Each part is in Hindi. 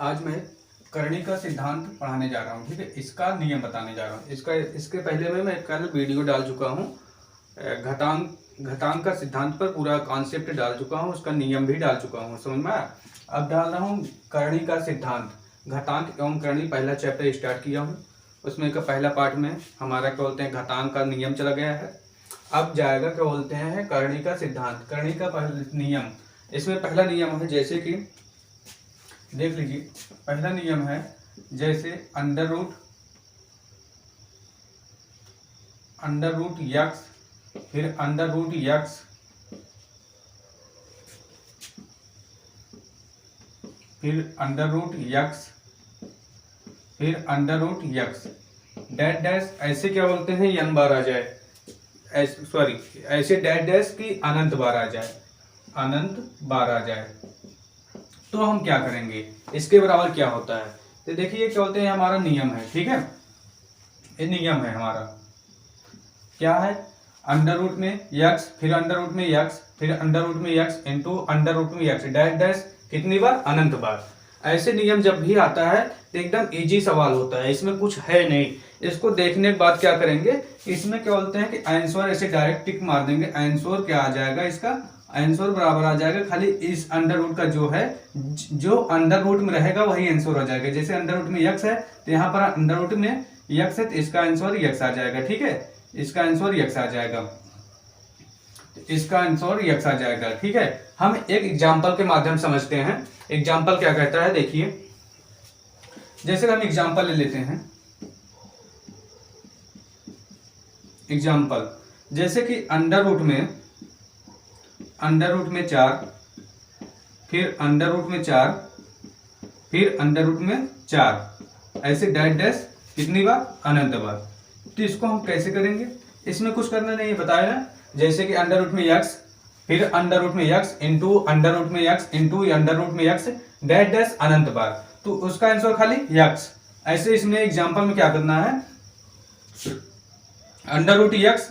आज मैं करणी का सिद्धांत पढ़ाने जा रहा हूँ। ठीक है, इसका नियम बताने जा रहा हूँ। इसके पहले में मैं कल वीडियो डाल चुका हूँ, घातांक का सिद्धांत पर पूरा कॉन्सेप्ट डाल चुका हूँ, उसका नियम भी डाल चुका हूँ। समझ में आया? अब डाल रहा हूँ करणी का सिद्धांत, घातांक एवं करणी, पहला चैप्टर स्टार्ट किया हूँ। उसमें का पहला पार्ट में हमारा क्या बोलते हैं, घातांक का नियम चला गया है। अब जाएगा क्या बोलते हैं, करणी का सिद्धांत, करणी का पहला नियम। इसमें पहला नियम है, जैसे कि देख लीजिए, पहला नियम है जैसे अंडर रूट यक्स, फिर अंडर रूट यक्स, फिर अंडर रूट यक्स, फिर under root x dash dash, ऐसे क्या बोलते हैं, n बार आ जाए, ऐसे डैश डैश की अनंत बार आ जाए, अनंत बार आ जाए, तो हम क्या करेंगे, इसके बराबर क्या होता है। तो देखिए क्या बोलते हैं, हमारा नियम है। ठीक है, ये नियम है हमारा, क्या है, अंडर रूट में यक्स, फिर अंडर रूट में यक्स, फिर अंडर रूट में यक्स इंटू अंडर रूट में यक्स डैश डैश, कितनी बार, अनंत बार। ऐसे नियम जब भी आता है तो एकदम इजी सवाल होता है, इसमें कुछ है नहीं। इसको देखने के बाद क्या करेंगे, इसमें क्या बोलते हैं कि आंसर ऐसे डायरेक्ट टिक मार देंगे, आंसर क्या आ जाएगा, इसका आंसर बराबर आ जाएगा, खाली इस अंडर रूट का जो है, जो अंडर रूट में रहेगा वही आंसर हो जाएगा। जैसे अंडर रूट में यक्स है तो यहाँ पर अंडर रूट में यक्स है तो इसका आंसर यक्स आ जाएगा। ठीक है, इसका आंसर यक्स आ जाएगा, इसका आंसर यक्स आ जाएगा। ठीक है, हम एक एग्जांपल के माध्यम समझते हैं। एग्जांपल क्या कहता है, देखिए, जैसे हम एग्जांपल ले लेते हैं, एग्जांपल जैसे कि अंडर रूट में 4, फिर अंडर रूट में 4, फिर अंडर रूट में 4, ऐसे डैश डैश कितनी बार, अनंत बार। तो इसको हम कैसे करेंगे, इसमें कुछ करना नहीं है, बताया ना। जैसे कि अंडर रूट में यक्स, फिर अंडर रूट में यक्स इंटू अंडर रूट में यक्स इंटू अंडर रूट में यक्स डैश डैश अनंत बार, तो उसका आंसर खाली यक्स। ऐसे इसमें एग्जांपल में क्या करना है, under root x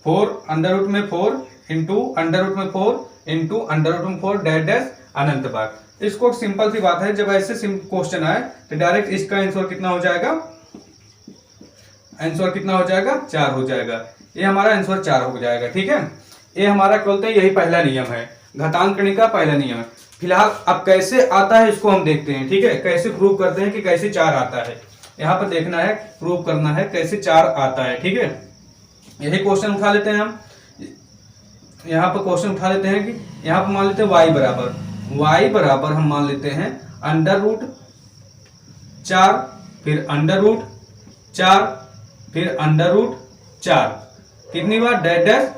4, under root में 4 इंटू अंडर रूट में 4 इंटू अंडर रूट में 4 डैश डैश अनंत बार। इसको सिंपल सी बात है, जब ऐसे क्वेश्चन आए तो डायरेक्ट इसका आंसर कितना हो जाएगा, आंसर कितना हो जाएगा, 4 हो जाएगा। ये हमारा आंसर 4 हो जाएगा। ठीक है, ये हमारा क्या बोलते हैं, यही पहला नियम है, घातांक करणी का पहला नियम है। फिलहाल अब कैसे आता है इसको हम देखते हैं। ठीक है, कैसे प्रूव करते हैं कि कैसे 4 आता है, यहाँ पर देखना है, प्रूव करना है कैसे 4 आता है। ठीक है, यही क्वेश्चन उठा लेते हैं हम, यहाँ पर क्वेश्चन उठा लेते हैं कि यहाँ पर मान लेते हैं y बराबर हम मान लेते हैं अंडर रूट 4, फिर अंडर रूट 4, फिर अंडर रूट 4, कितनी बार, डैश डैश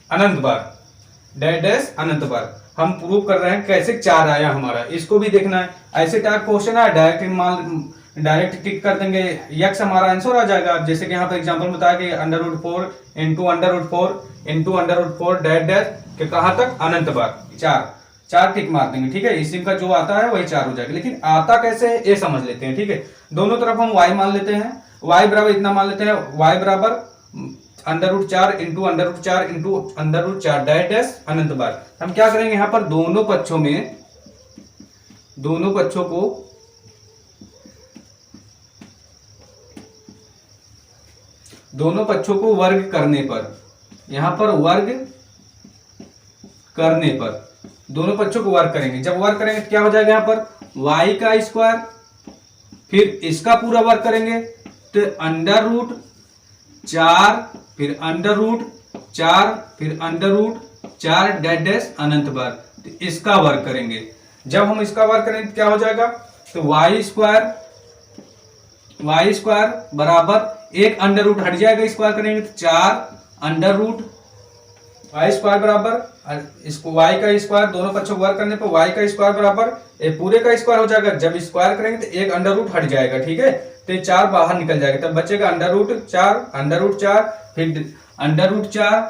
अनंत बार, डैश डैश अनंत बार। हम प्रूव कर रहे हैं कैसे 4 आया हमारा, इसको भी देखना है। ऐसे टाइप क्वेश्चन आया, डायरेक्ट टिक कर देंगे, यक्स हमारा आंसर आ जाएगा। जैसे कि यहाँ पर एग्जांपल बताया कि under root 4 into under root 4 into under root 4 dash dash के कहाँ तक, अनंत बार, 4 टिक मार देंगे। ठीक है, इसी का जो आता है वही 4 हो जाएगा। लेकिन आता कैसे है ये समझ लेते हैं। ठीक है, दोनों तरफ हम y मान लेते हैं, y बराबर इतना मान लेते हैं, y बराबर under root 4 into under root 4 into under root 4 dash dash अनंत बार। हम क्या करेंगे, यहाँ पर दोनों पक्षों को वर्ग करने पर, यहाँ पर वर्ग करने पर दोनों पक्षों को वर्ग करेंगे। जब वर्ग करेंगे तो क्या हो जाएगा, यहाँ पर y का स्क्वायर, फिर इसका पूरा वर्ग करेंगे तो अंडर रूट 4, फिर अंडर रूट 4, फिर अंडर रूट 4 डैश डैश अनंत बार, तो इसका वर्ग करेंगे। जब हम इसका वर्ग करेंगे तो क्या हो जाएगा, तो y स्क्वायर बराबर एक अंडर रूट हट जाएगा, स्क्वायर करेंगे तो 4 अंडर रूट y स्क्वायर बराबर, इसको y का स्क्वायर, दोनों पक्षों को वर्ग करने पर y का स्क्वायर बराबर ये पूरे का स्क्वायर हो जाएगा। जब स्क्वायर करेंगे तो एक अंडर रूट हट जाएगा। ठीक है, तो 4 बाहर निकल जाएगा, तब बचेगा अंडर रूट 4, फिर अंडर रूट 4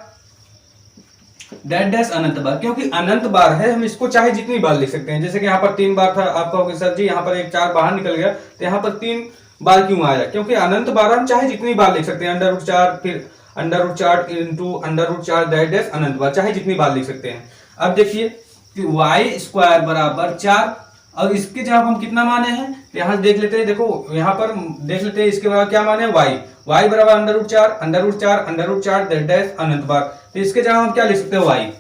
डैश डैश अनंत बार। क्योंकि अनंत बार है, हम इसको चाहे जितनी बार लिख सकते हैं। जैसे कि यहाँ पर 3 बार था, आप कहोगे सर जी यहाँ पर एक 4 बाहर निकल गया, तो यहाँ पर 3 बार क्यों आया, क्योंकि अनंत बार हम चाहे जितनी बार लिख सकते हैं। अंडर रूट 4, फिर under root 4 into under root 4 dash dash अनंत बार, चाहे जितनी बार लिख सकते हैं। अब देखिए कि y स्क्वायर बराबर 4 और इसके जब हम कितना माने हैं तो यहाँ देख लेते हैं, देखो यहाँ पर देख लेते हैं इसके बराबर क्या माने हैं, वाई। वाई बराबर अंडर रूट 4 डैश अनंत बार। तो इसके जगह हम क्या लिख सकते हैं, वाई।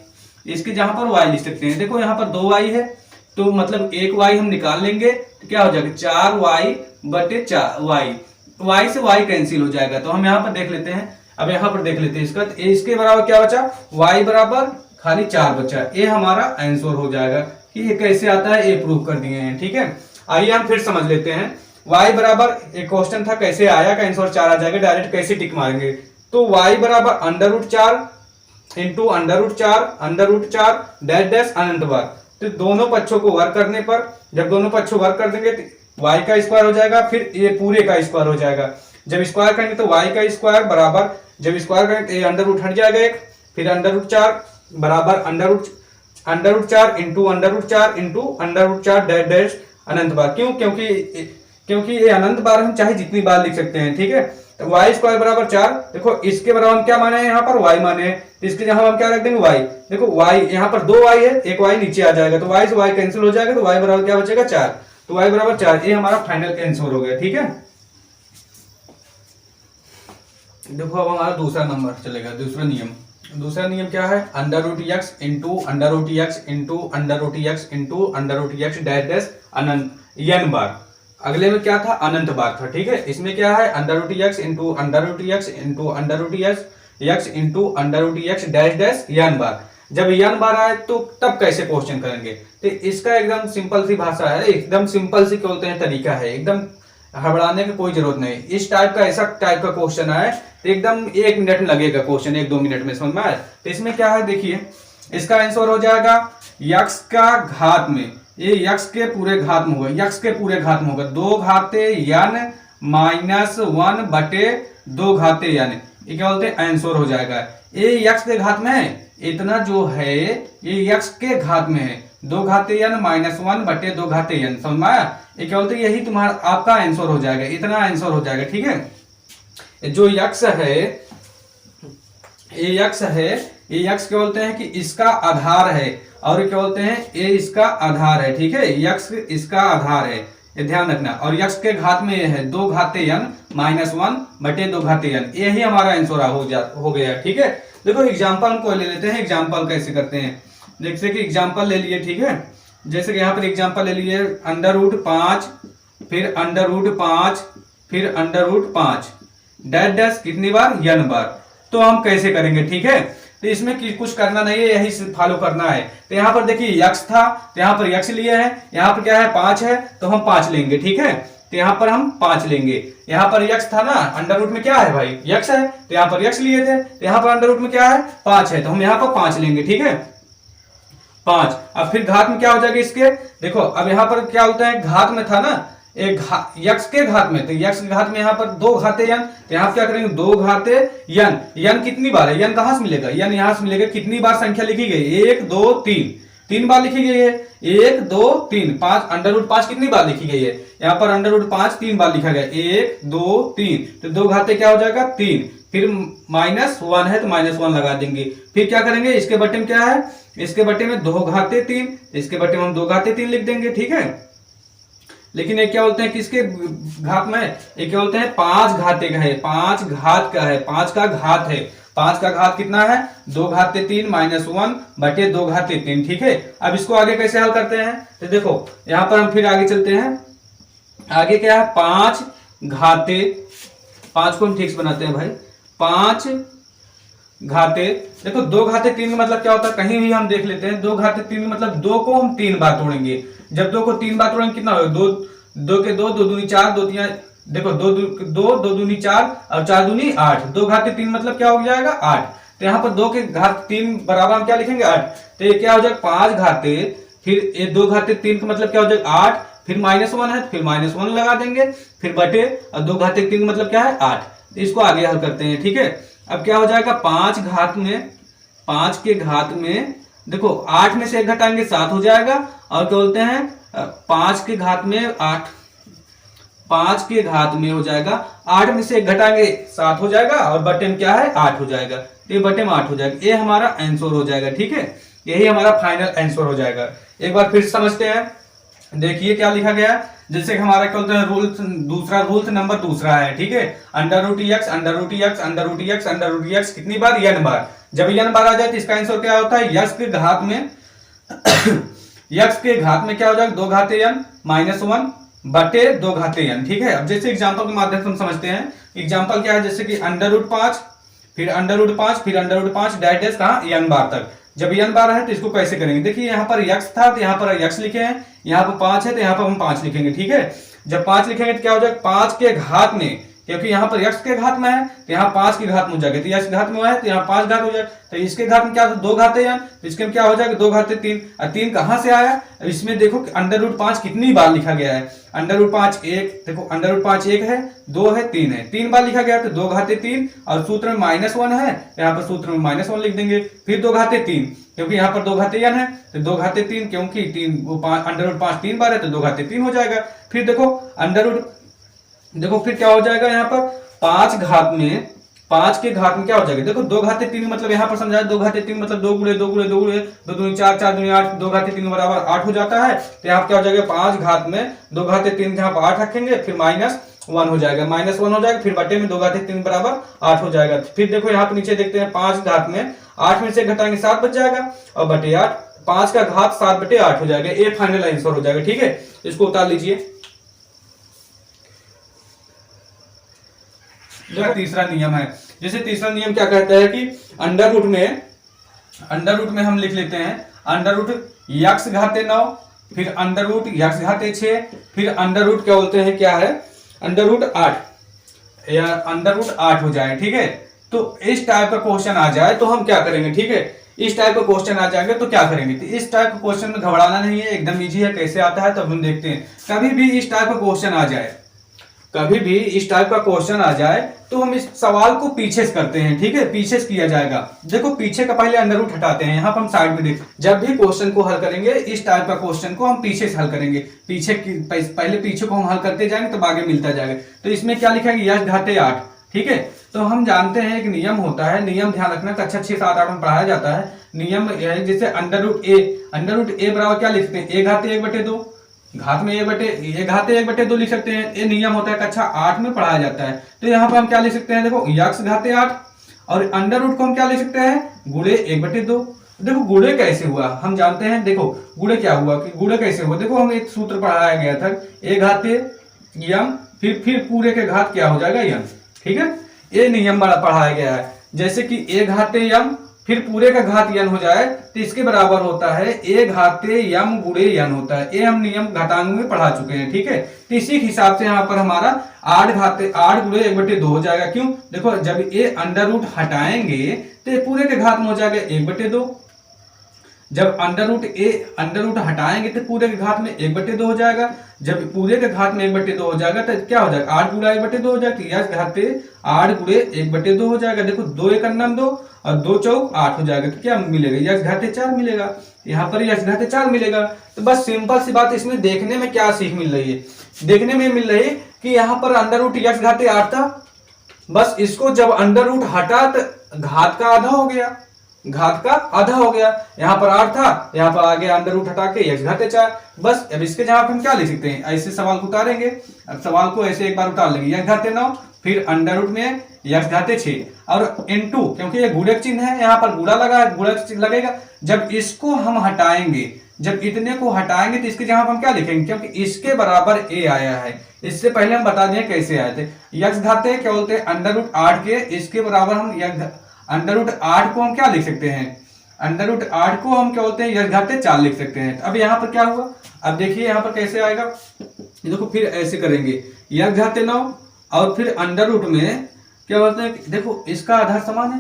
इसके जहां पर वाई लिख सकते हैं। देखो यहाँ पर 2 वाई है, तो मतलब एक वाई हम निकाल लेंगे तो क्या हो जाएगा 4 वाई बटे 4 वाई। वाई से वाई कैंसिल हो जाएगा। तो हम यहाँ पर देख लेते हैं, अब यहाँ पर देख लेते हैं इसका, तो इसके बराबर क्या बचा, वाई बराबर खाली 4 बचा। ये हमारा आंसर हो जाएगा कि ये कैसे आता है, ये प्रूव कर दिए हैं। ठीक है, आइए हम फिर समझ लेते हैं। y बराबर एक क्वेश्चन था कैसे आया का आंसर 4 आ जाएगा, डायरेक्ट कैसे टिक मारेंगे। तो y बराबर अंडर रूट 4 डैश डैश अनंत बार। तो दोनों पक्षों को वर्ग करने पर, जब दोनों पक्षों वर्ग कर देंगे तो y का स्क्वायर हो जाएगा, फिर ये पूरे का स्क्वायर हो जाएगा। जब स्क्वायर करेंगे तो y का स्क्वायर बराबर, जब स्क्वायर करेंगे तो ये अंडर रूट हट जाएगा एक, फिर अंडर रूट 4 बराबर under root 4 into under root 4 dash dash अनंत बार। क्यों, क्योंकि ये अनंत बार हम चाहे जितनी बार लिख सकते हैं। ठीक है, तो वाई स्क्वायर बराबर 4। देखो इसके बराबर हम क्या माने हैं, यहाँ पर वाई माने हैं, तो इसके जहां हम क्या रख देंगे, वाई। देखो वाई यहाँ पर 2 वाई है, एक वाई नीचे आ जाएगा, तो वाई से वाई कैंसिल हो जाएगा, तो वाई बराबर क्या बचेगा 4। तो वाई बराबर 4, ये हमारा फाइनल आंसर हो गया। ठीक है, देखो अब हमारा दूसरा नंबर चलेगा, दूसरा नियम क्या है, under root x into dash dash अनंत n बार। अगले में क्या था, अनंत बार था। ठीक है, इसमें क्या है, under root x dash dash n बार। जब n बार आए तो तब कैसे क्वेश्चन करेंगे, तो इसका एकदम सिंपल सी भाषा है, एकदम सिंपल सी बोलते हैं तरीका है, एकदम हड़बड़ाने की कोई जरूरत नहीं। इस टाइप का, ऐसा टाइप का क्वेश्चन आए तो एकदम 1 मिनट लगेगा क्वेश्चन, 1-2 मिनट में समझ में आए। तो इसमें क्या है, देखिए इसका आंसर हो जाएगा यक्स का घात में, ये यक्स के पूरे घात में होगा 2 घाते n माइनस 1 बटे 2 घाते n, ये क्या बोलते हैं आंसर हो जाएगा। ये यक्स के घात में है, इतना जो है ये यक्स के घात में है, 2 घाते n माइनस 1 बटे 2 घाते n, समझ में आया। ये क्या बोलते हैं, यही तुम्हारा आपका आंसर हो जाएगा, इतना आंसर हो जाएगा। ठीक है, जो यक्स है, ये यक्स क्या बोलते हैं कि इसका आधार है, और क्या बोलते हैं ये इसका आधार है। ठीक है, यक्स इसका आधार है, ये ध्यान रखना। और यक्स के घात में ये है 2 घाते n माइनस 1 बटे 2 घाते n, यही हमारा आंसर हो गया। ठीक है, देखो एग्जाम्पल हमको ले लेते हैं, एग्जाम्पल कैसे करते हैं। जैसे कि एग्जाम्पल ले लिए, ठीक है, जैसे कि यहाँ पर एग्जाम्पल ले लिए अंडर रूट 5, फिर अंडर रूट 5 डैश डैश कितनी बार, n बार। तो हम कैसे करेंगे, ठीक है, तो इसमें कुछ करना नहीं है, यही फॉलो करना है। तो यहाँ पर देखिए यक्स था, तो यहाँ पर यक्स लिए हैं, यहाँ पर क्या है 5 है, तो हम 5 लेंगे। ठीक है, तो यहाँ पर हम 5 लेंगे। यहाँ पर यक्स था ना, अंडर रूट में क्या है भाई, यक्स है, तो यहाँ पर यक्स लिए थे, तो यहाँ पर अंडर रूट में क्या है 5 है, तो हम यहाँ पर 5 लेंगे। ठीक है, 5। अब फिर घात में क्या हो जाएगा इसके, देखो अब यहाँ पर क्या होता है, घात में था ना, एक यक्स के घात में, तो यक्स के घात में यहाँ पर 2 घाते n, तो यहाँ क्या करेंगे 2 घाते n कितनी बार है, n कहां से मिलेगा, n यहाँ से मिलेगा, कितनी बार संख्या लिखी गई, 1 2 3 बार लिखी गई है, 1 2 3 5, अंडर रूट 5 कितनी बार लिखी गई है, यहाँ पर अंडर रूट 5 3 बार लिखा गया, 1 2 3, तो 2 घाते क्या हो जाएगा 3, फिर माइनस 1 है तो माइनस 1 लगा देंगे। फिर क्या करेंगे, इसके बटे में क्या है, इसके बटे में 2 घाते 3, इसके बटे में हम 2 घाते 3 लिख देंगे। ठीक है, लेकिन ये क्या बोलते हैं किसके घात में, ये क्या बोलते हैं 5 घाते का है, 5 घात का है, 5 का घात है, 5 का घात कितना है 2 घाते 3 माइनस 1 बटे 2 घाते 3। ठीक है, अब इसको आगे कैसे हल करते हैं, तो देखो यहाँ पर हम फिर आगे चलते हैं। आगे क्या है 5 घाते, 5 को हम ठीक से बनाते हैं भाई, 5 घाते, देखो 2 घाते 3 का मतलब क्या होता है, कहीं भी हम देख लेते हैं 2 घाते 3 मतलब 2 को हम 3 बार तोड़ेंगे। जब 2 को 3 बार तोड़ेंगे कितना होगा, 2 के 2 दूनी 4, 2 3, देखो 2 दूनी 4 और 4 दूनी 8, 2 घाते 3 मतलब क्या हो जाएगा 8। तो यहाँ पर 2 के घात 3 बराबर हम क्या लिखेंगे 8, तो ये क्या हो जाएगा 5 घाते, फिर ये 2 घाते 3 का मतलब क्या हो जाएगा 8, फिर माइनस 1 है, फिर माइनस 1 लगा देंगे, फिर बटे, और 2 घाते 3 मतलब क्या है 8। तो इसको आगे हल करते हैं। ठीक है, अब क्या हो जाएगा 5 घात में, 5 के घात में देखो 8 में से 1 घटाएंगे 7 हो जाएगा, और क्या बोलते हैं 5 के घात में 8, 5 के घात में हो जाएगा 8 में से 1 घटाएंगे 7 हो जाएगा, और बटे में क्या है 8 हो जाएगा, तो ये बटे में 8 हो जाएगा, ये हमारा आंसर हो जाएगा। ठीक है, यही हमारा फाइनल आंसर हो जाएगा। एक बार फिर समझते हैं, देखिए क्या लिखा गया है, जैसे कि हमारा क्या बोलते हैं रूल दूसरा, रूल नंबर दूसरा है, ठीक है। Under root x, under root x, under root x, under root x कितनी बार, n बार। जब n बार आ जाए तो इसका आंसर क्या होता है, यक्स के घात में यक्स के घात में क्या हो जाएगा, 2 घाते n माइनस 1 बटे 2 घाते n, ठीक है। अब जैसे एग्जांपल के माध्यम से हम समझते हैं, एग्जांपल क्या है, जैसे कि अंडर रूट 5, फिर अंडर रूट 5, फिर अंडर रूट 5 डैश डैश कहां, n बार तक। जब n बार है तो इसको कैसे करेंगे, देखिए यहाँ पर x था तो यहाँ पर x लिखे हैं, यहाँ पर 5 है तो यहाँ पर हम 5 लिखेंगे, ठीक है। जब 5 लिखेंगे तो क्या हो जाएगा, 5 के घात में, क्योंकि यहाँ पर x के घात में है तो यहाँ 5 की घात में हो जाएगा, तो x घात में है तो यहाँ 5 घात हो जाएगा, तो इसके घात में क्या 2 घाते n, तो इसके में क्या हो जाएगा 2 घाते 3। और 3 कहां से आया, इसमें देखो अंडर रूट 5 कितनी बार लिखा गया है, अंडर रूट 5 1, देखो अंडर रूट 5 1 है, 2 है, 3 है, 3 बार लिखा गया तो 2 घाते 3, और सूत्र में -1 है, यहाँ पर सूत्र में -1 लिख देंगे, फिर 2 घाते 3, क्योंकि यहाँ पर 2 घाते n है तो 2 घाते 3, क्योंकि 3 अंडर रूट 5 3 बार है तो 2 घाते 3 हो जाएगा। फिर देखो अंडर रूट, देखो फिर क्या हो जाएगा, यहाँ पर 5 घात में, 5 के घात में क्या हो जाएगा, देखो 2 घाते 3 मतलब यहाँ पर समझाया 2 घाते 3 मतलब 2 गुणे 2 गुणे 2 गुणे 2 दूनी 4, 4 दूनी 8, 2 घाते 3 बराबर 8 हो जाता है। तो यहाँ क्या हो जाएगा, 5 घात में 2 घाते 3 यहाँ पर 8 रखेंगे, फिर -1 हो जाएगा, -1 हो जाएगा, फिर बटे में 2 घाते 3 बराबर 8 हो जाएगा। फिर देखो यहाँ पर नीचे देखते हैं, 5 घात में 8 में से घटाएंगे 7 बच जाएगा, और बटे 8, 5 का घात 7 बटे 8 हो जाएगा, ये फाइनल आंसर हो जाएगा, ठीक है। इसको उतार लीजिए। तीसरा नियम है, जैसे तीसरा नियम क्या कहता है कि अंडर रूट में हम लिख लेते हैं अंडर रूट यक्स घाते 9, फिर अंडर रूट यक्स घाते 6, फिर अंडर रूट क्या बोलते हैं, क्या है अंडर रूट 8 या अंडर रूट 8 हो जाए, ठीक है। तो इस टाइप का क्वेश्चन आ जाए तो हम क्या करेंगे, ठीक है, इस टाइप का क्वेश्चन आ जाएंगे तो क्या करेंगे, तो इस टाइप का क्वेश्चन में घबराना नहीं है, एकदम इजी है, कैसे आता है तो हम देखते हैं। कभी भी इस टाइप का क्वेश्चन आ जाए, कभी भी इस टाइप का क्वेश्चन आ जाए तो हम इस सवाल को पीछे से करते हैं, ठीक है, पीछे से किया जाएगा। देखो पीछे का पहले अंडर रूट हटाते हैं, यहाँ पर हम साइड में देख, जब भी क्वेश्चन को हल करेंगे इस टाइप का क्वेश्चन को हम पीछे से हल करेंगे, पहले पीछे को हम हल करते जाएंगे तो आगे मिलता जाएगा। तो इसमें क्या लिखा है, यक्स घाते 8, ठीक है। तो हम जानते हैं एक नियम होता है, नियम ध्यान रखना, कक्षा 6, 7, 8 में पढ़ाया जाता है। नियम जैसे अंडर रूट ए बराबर क्या लिखते हैं, a घाते 1/2, घात में ए घाते 1/2 लिख सकते हैं, ये नियम होता है, कक्षा 8 में पढ़ाया जाता है। तो यहाँ पर हम क्या लिख सकते हैं, देखो यक्स घाते 8, और अंडर रूट को हम क्या लिख सकते हैं, गुणे 1/2। देखो गुणे कैसे हुआ हम जानते हैं, देखो गुणे क्या हुआ कि गुणे कैसे हुआ, देखो हम एक सूत्र पढ़ाया गया था, a घाते m, फिर पूरे के घात क्या हो जाएगा m, ठीक है। ये नियम बड़ा पढ़ाया गया है, जैसे कि a घाते m फिर पूरे का घात n हो जाए तो इसके बराबर होता है a घाते m गुणे n होता है। ये हम नियम घातांक में पढ़ा चुके हैं, ठीक है। तो इसी हिसाब से यहाँ पर हमारा 8 गुणे 1/2 हो जाएगा। क्यों, देखो जब ये अंडर रूट हटाएंगे तो पूरे के घात में हो जाएगा 1/2, जब अंडर रूट हटाएंगे तो पूरे के घात में 1/2 हो जाएगा, जब पूरे के घात में 1/2 हो जाएगा तो क्या हो जाएगा, 8 गुणा 1/2 हो जाएगा, यक्स घाते 8 गुणे 1/2 हो जाएगा। देखो 2 1 2 और 2 चौक 8 हो जाएगा, तो क्या मिलेगा, यक्स घाते 4 मिलेगा, यहाँ पर यक्स घाते 4 मिलेगा। तो बस सिंपल सी बात, इसमें देखने में क्या सीख मिल रही है, देखने में मिल रही है कि यहाँ पर अंडर रूट यक्स घाते 8 था, बस इसको जब अंडर रूट हटा तो घात का आधा हो गया, घात का आधा हो गया, यहाँ पर 8 था, यहाँ पर आगे अंडर रूट हटा के यक्स घाते 4। बस अब इसके जवाब हम क्या लिख सकते हैं, ऐसे सवाल को उतारेंगे। अब सवाल को ऐसे एक बार उतार लेंगे, यक्स घाते 9 फिर अंडर रूट में यक्स घाते 6 और इनटू, क्योंकि ये गुणक चिन्ह है, यहाँ पर गुणा लगा है, गुणक चिन्ह लगेगा। जब इसको हम हटाएंगे, जब इतने को हटाएंगे तो इसके जवाब हम क्या लिखेंगे, क्योंकि इसके बराबर a आया है। इससे पहले हम बता दें कैसे आए थे, यक्स घाते क्या बोलते हैं अंडर रूट 8 के, इसके बराबर हम अंडर रूट 8 को हम क्या लिख सकते हैं, अंडर रूट 8 को हम क्या बोलते हैं यक्स घाते 4 लिख सकते हैं। अब यहाँ पर क्या हुआ, अब देखिए यहाँ पर कैसे आएगा, देखो फिर ऐसे करेंगे, यक्स घाते 9 और फिर अंडर रूट में क्या बोलते हैं, देखो इसका आधार समान है,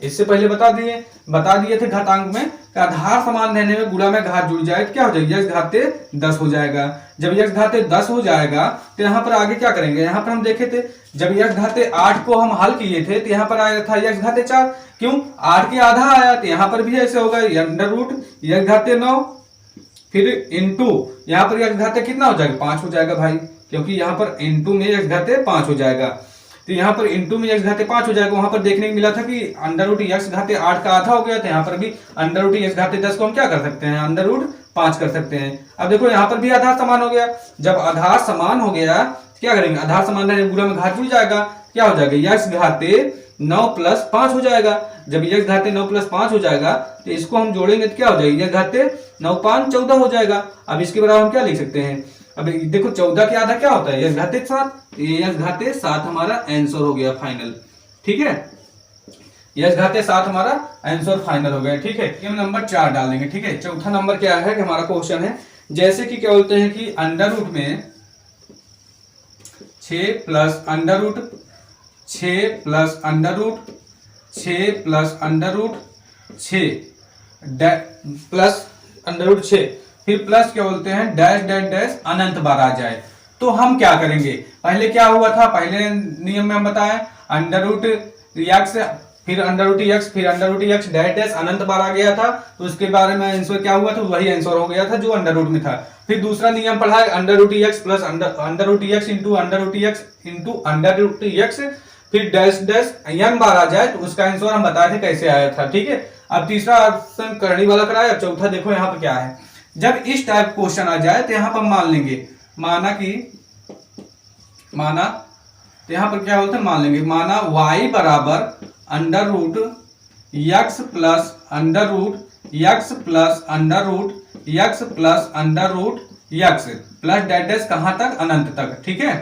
इससे पहले बता दिए थे घातांक में आधार समान रहने में गुणा में घात जुड़ जाए तो क्या हो जाएगा, यक्स घाते 10 हो जाएगा। जब यक्स घाते 10 हो जाएगा तो यहाँ पर आगे क्या करेंगे, यहाँ पर हम देखे थे जब यक्स घाते 8 को हम हल किए थे तो यहाँ पर आया था यक्स घाते 4, क्यों 8 के आधा आया, तो यहाँ पर भी ऐसे होगा, अंडर रूट यक्स घाते 9 फिर इनटू यहाँ पर यक्स घाते कितना हो जाएगा, 5 हो जाएगा भाई, क्योंकि यहाँ पर इनटू में यक्स घाते 5 हो जाएगा। तो यहाँ पर इनटू में यक्स घाते 5 हो जाएगा, वहां पर देखने को मिला था कि अंडर रूट यक्स घाते 8 का आधा हो गया, तो यहाँ पर भी अंडर रूट यक्स घाते 10 को हम क्या कर सकते हैं, अंडर रूट 5 कर सकते हैं। अब देखो यहाँ पर भी आधार समान हो गया। जब आधार समान हो गया क्या करेंगे, आधार समान रहने गुणा में घात जुड़ जाएगा, क्या हो जाएगा x घाते 9 प्लस 5 हो जाएगा। जब x घाते 9 प्लस 5 हो जाएगा तो इसको हम जोड़ेंगे तो क्या हो जाएगा, x घाते 9 5 14 हो जाएगा। अब इसके बराबर हम क्या लिख सकते हैं, अब देखो 14 के आधा क्या होता है, x घाते 7, x घाते 7 हमारा आंसर हो गया फाइनल। ठीक है, x घाते 7 हमारा आंसर फाइनल हो गया। ठीक है, हम नंबर 4 डालेंगे। ठीक है, चौथा नंबर क्या है कि हमारा क्वेश्चन है जैसे कि क्या बोलते हैं कि अंडर रूट में 6 plus under root 6 plus under root 6 plus under root 6 plus under root 6 फिर प्लस क्या बोलते हैं डैश डैश डैश अनंत बार आ जाए तो हम क्या करेंगे। पहले क्या हुआ था, पहले नियम में हम बताएं अंडर रूट एक्स फिर अंडर रूट एक्स फिर under root x dash dash अनंत बार आ गया था, तो उसके बारे में आंसर क्या हुआ था, वही आंसर हो गया था जो अंडर रूट में था। फिर दूसरा नियम पढ़ा है under root x plus under root x into under root x into under root x फिर डैश डैश एन बार आ जाए तो उसका आंसर हम बताए थे कैसे आया था। ठीक है, अब तीसरा ऑप्शन करनी वाला कराया। अब चौथा देखो यहाँ पर क्या है, जब इस टाइप क्वेश्चन आ जाए तो यहाँ पर मान लेंगे माना तो यहाँ पर क्या बोलते हैं मान लेंगे माना y बराबर under root x plus under root x plus under root x plus under root x plus dash कहां तक, अनंत तक। ठीक है,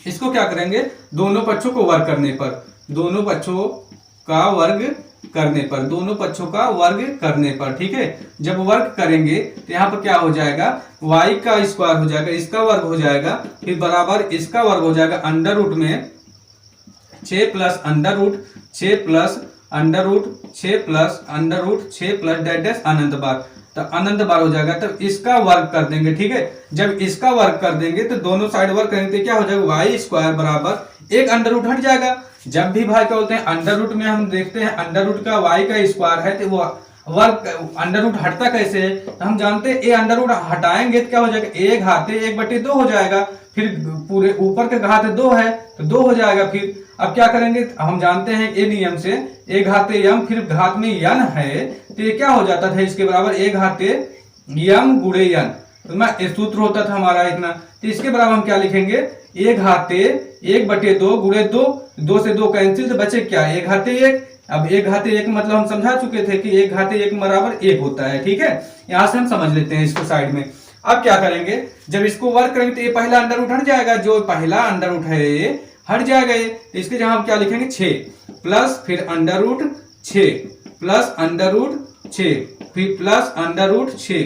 इसको क्या करेंगे दोनों पक्षों को वर्ग करने पर, दोनों पक्षों का वर्ग करने पर, दोनों पक्षों का वर्ग करने पर। ठीक है, जब वर्ग करेंगे तो यहाँ पर क्या हो जाएगा y का स्क्वायर हो जाएगा, इसका वर्ग हो जाएगा, फिर बराबर इसका वर्ग हो जाएगा अंडर रूट में 6 plus under root 6 plus under root 6 plus under root 6 plus dash dash अनंत बार, तो अनंत बार हो जाएगा। तो इसका वर्ग कर देंगे। ठीक है, जब इसका वर्ग कर देंगे तो दोनों साइड वर्ग करेंगे तो क्या हो जाएगा वाई स्क्वायर बराबर एक अंडर रूट हट जाएगा। जब भी भाई क्या बोलते हैं अंडर रूट में हम देखते हैं अंडर रूट का वाई का स्क्वायर है तो वो वर्ग अंडर रूट हटता कैसे है, तो हम जानते हैं ए अंडर रूट हटाएंगे तो क्या हो जाएगा ए घाते 1/2 हो जाएगा, फिर पूरे ऊपर के घाते 2 है तो 2 हो जाएगा। फिर अब क्या करेंगे, हम जानते हैं ए नियम से ए घाते यम फिर घात में यन है तो ये क्या हो जाता था इसके बराबर ए घाते यम गुणे यन, तो मैं सूत्र होता था हमारा इतना, तो इसके बराबर हम क्या लिखेंगे ए घाते 1/2 गुणे 2, 2 से 2 कैंसिल तो बचे क्या ए घाते 1। अब एक घाते 1 मतलब हम समझा चुके थे कि एक घाते 1 बराबर 1 होता है। ठीक है, यहां से हम समझ लेते हैं इसको साइड में। अब क्या करेंगे जब इसको वर्क करेंगे तो ये पहला अंडर रूट हट जाएगा, जो पहला अंडर रूट है ये हट जाएगा ये, तो इसके जहां हम क्या लिखेंगे 6 प्लस फिर under root 6 plus under root 6 फिर plus under root 6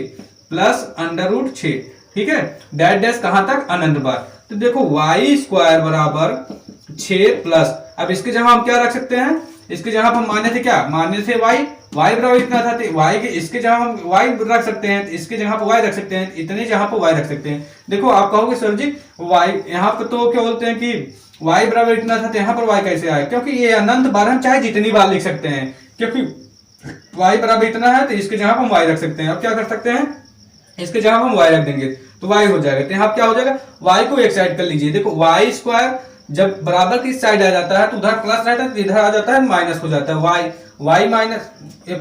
plus under root 6। ठीक है, डैश डैश कहां तक अनंत बार, तो देखो वाई स्क्वायर बराबर 6 प्लस, अब इसके जहां हम क्या रख सकते हैं, इसके जहां हम माने थे क्या माने थे y बराबर इतना था, y के इसके जहां हम y रख सकते हैं, इसके जहां पर y रख सकते हैं, इतने जहां पर y रख सकते हैं। देखो आप कहोगे सर जी y यहाँ पर तो क्या बोलते हैं कि y बराबर इतना था तो यहाँ पर y कैसे आया, क्योंकि ये अनंत बार हम चाहे जितनी बार लिख सकते हैं, क्योंकि y बराबर इतना है तो इसके जहां पर हम y रख सकते हैं। अब क्या कर सकते हैं इसके जहां हम y रख देंगे तो y हो जाएगा, तो यहाँ क्या हो जाएगा y को एक साइड कर लीजिए। देखो y स्क्वायर जब बराबर की साइड आ जाता है तो उधर प्लस रहता है, इधर आ जाता है माइनस हो जाता है, y माइनस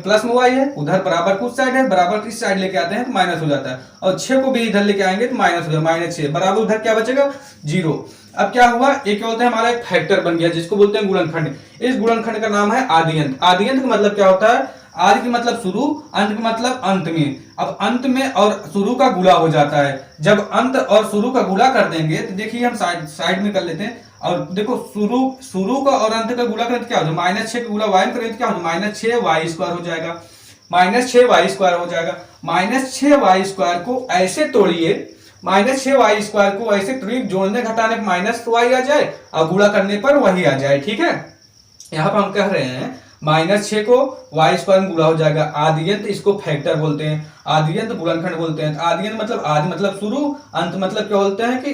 प्लस में y है, उधर बराबर कुछ साइड है, बराबर की साइड लेके आते हैं तो माइनस हो जाता है, और 6 को भी इधर लेके आएंगे तो माइनस हो जाएगा -6 बराबर उधर क्या बचेगा 0। अब क्या हुआ ये क्या बोलते हैं हमारा एक फैक्टर बन गया जिसको बोलते हैं गुणनखंड। इस गुणनखंड का नाम है आदियंत। आदियंत का मतलब क्या होता है, आदि की मतलब शुरू, अंत का मतलब अंत में। अब अंत में और शुरू का गुणा हो जाता है, जब अंत और शुरू का गुणा कर देंगे तो देखिए हम साइड में कर लेते हैं, और देखो शुरू का और अंत का गुणा करें तो क्या हो जाएगा -6 का गुणा y में करें तो क्या हो जाएगा -6y स्क्वायर हो जाएगा, -6y स्क्वायर हो जाएगा। -6y स्क्वायर को ऐसे तोड़िए, -6y स्क्वायर को ऐसे तोड़िए जोड़ने घटाने पर -y आ जाए और गुणा करने पर वही आ जाए। ठीक है, यहाँ पर हम कह रहे हैं -6 को y स्क्वायर में गुणा हो जाएगा। आदियंत इसको फैक्टर बोलते हैं, आदियंत गुणनखंड बोलते हैं। आदियंत मतलब आदि मतलब शुरू, अंत मतलब क्या बोलते हैं कि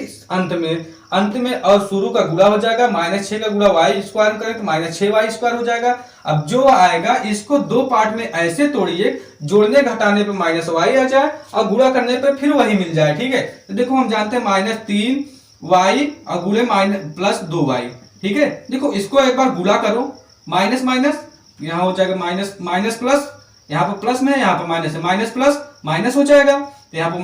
अंत में और शुरू का गुणा हो जाएगा। -6 का गुणा y स्क्वायर में करें तो -6y स्क्वायर हो जाएगा। अब जो आएगा इसको दो पार्ट में ऐसे तोड़िए जोड़ने घटाने पे -y आ जाए और गुणा करने पे फिर वही मिल जाए। ठीक है, तो देखो हम जानते हैं -3y और गुणे +2y। ठीक है, देखो इसको एक बार गुणा करो, माइनस माइनस यहाँ हो जाएगा माइनस प्लस, यहाँ पर प्लस में है, यहाँ पर माइनस है, माइनस प्लस माइनस हो जाएगा, तो यहाँ पर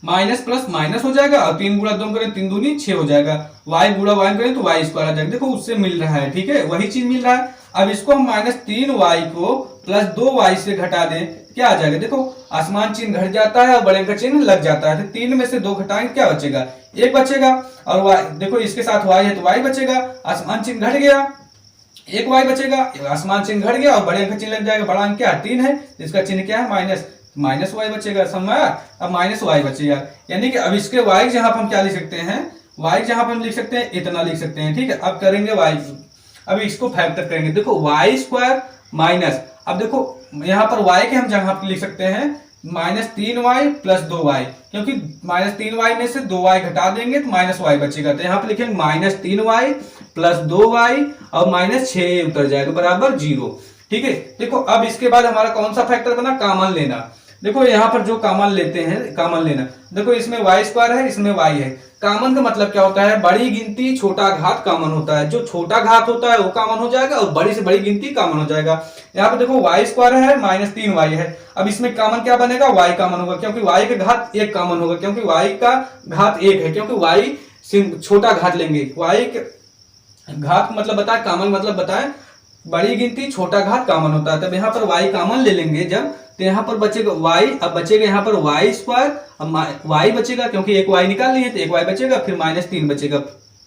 माइनस प्लस माइनस हो जाएगा, और 3 गुणा 2 करें 3 दूनी 6 हो जाएगा, y गुणा y करें तो y स्क्वायर आ जाएगा। देखो उससे मिल रहा है, ठीक है, वही चीज मिल रहा है। अब इसको हम -3y को +2y से घटा दें, क्या आ जाएगा, देखो आसमान चिन्ह घट जाता है और बड़े का चिन्ह लग जाता है, तो 3 में से 2 घटाएंगे क्या बचेगा, 1 बचेगा, और y देखो इसके साथ y है तो y बचेगा, आसमान चिन्ह घट गया, 1 y बचेगा, आसमान चिन्ह घट गया और बड़े अंक का चिन्ह लग जाएगा, बड़ा अंक क्या 3 है, इसका चिन्ह क्या है माइनस, माइनस वाई बचेगा, समझ आया। अब माइनस वाई बचेगा, यानी कि अब इसके वाई जहां पर हम क्या लिख सकते हैं, वाई जहां पर हम लिख सकते हैं इतना लिख सकते हैं, ठीक है। अब करेंगे वाई, अब इसको फैक्टर करेंगे, देखो वाई स्क्वायर माइनस, अब देखो यहाँ पर वाई के हम जगह पर लिख सकते हैं -3y + 2y, क्योंकि -3y में से 2y घटा देंगे तो -y बचेगा, तो यहाँ पर लिखेंगे -3y + 2y और -6 उतर जाएगा बराबर 0, ठीक है। देखो अब इसके बाद हमारा कौन सा फैक्टर बना, कॉमन लेना। देखो यहाँ पर जो कॉमन लेते हैं, कॉमन लेना, देखो इसमें y स्क्वायर है, इसमें y है, कॉमन का मतलब क्या होता है, बड़ी गिनती छोटा घात कॉमन होता है, जो छोटा घात होता है वो कॉमन हो जाएगा और बड़ी से बड़ी गिनती कॉमन हो जाएगा। यहाँ पे देखो y स्क्वायर है -3y है, अब इसमें कॉमन क्या बनेगा, y कॉमन होगा, क्योंकि y का घात 1 कॉमन होगा, क्योंकि y का घात 1 है, क्योंकि y छोटा घात लेंगे, y घात मतलब बताए, कॉमन मतलब बताए, बड़ी गिनती छोटा घात कॉमन होता है, तब यहाँ पर y कॉमन ले लेंगे जब, तो यहाँ पर बचेगा y, अब बचेगा यहाँ पर y स्क्वायर, अब y बचेगा क्योंकि एक y निकाल लिए तो एक y बचेगा, फिर -3 बचेगा,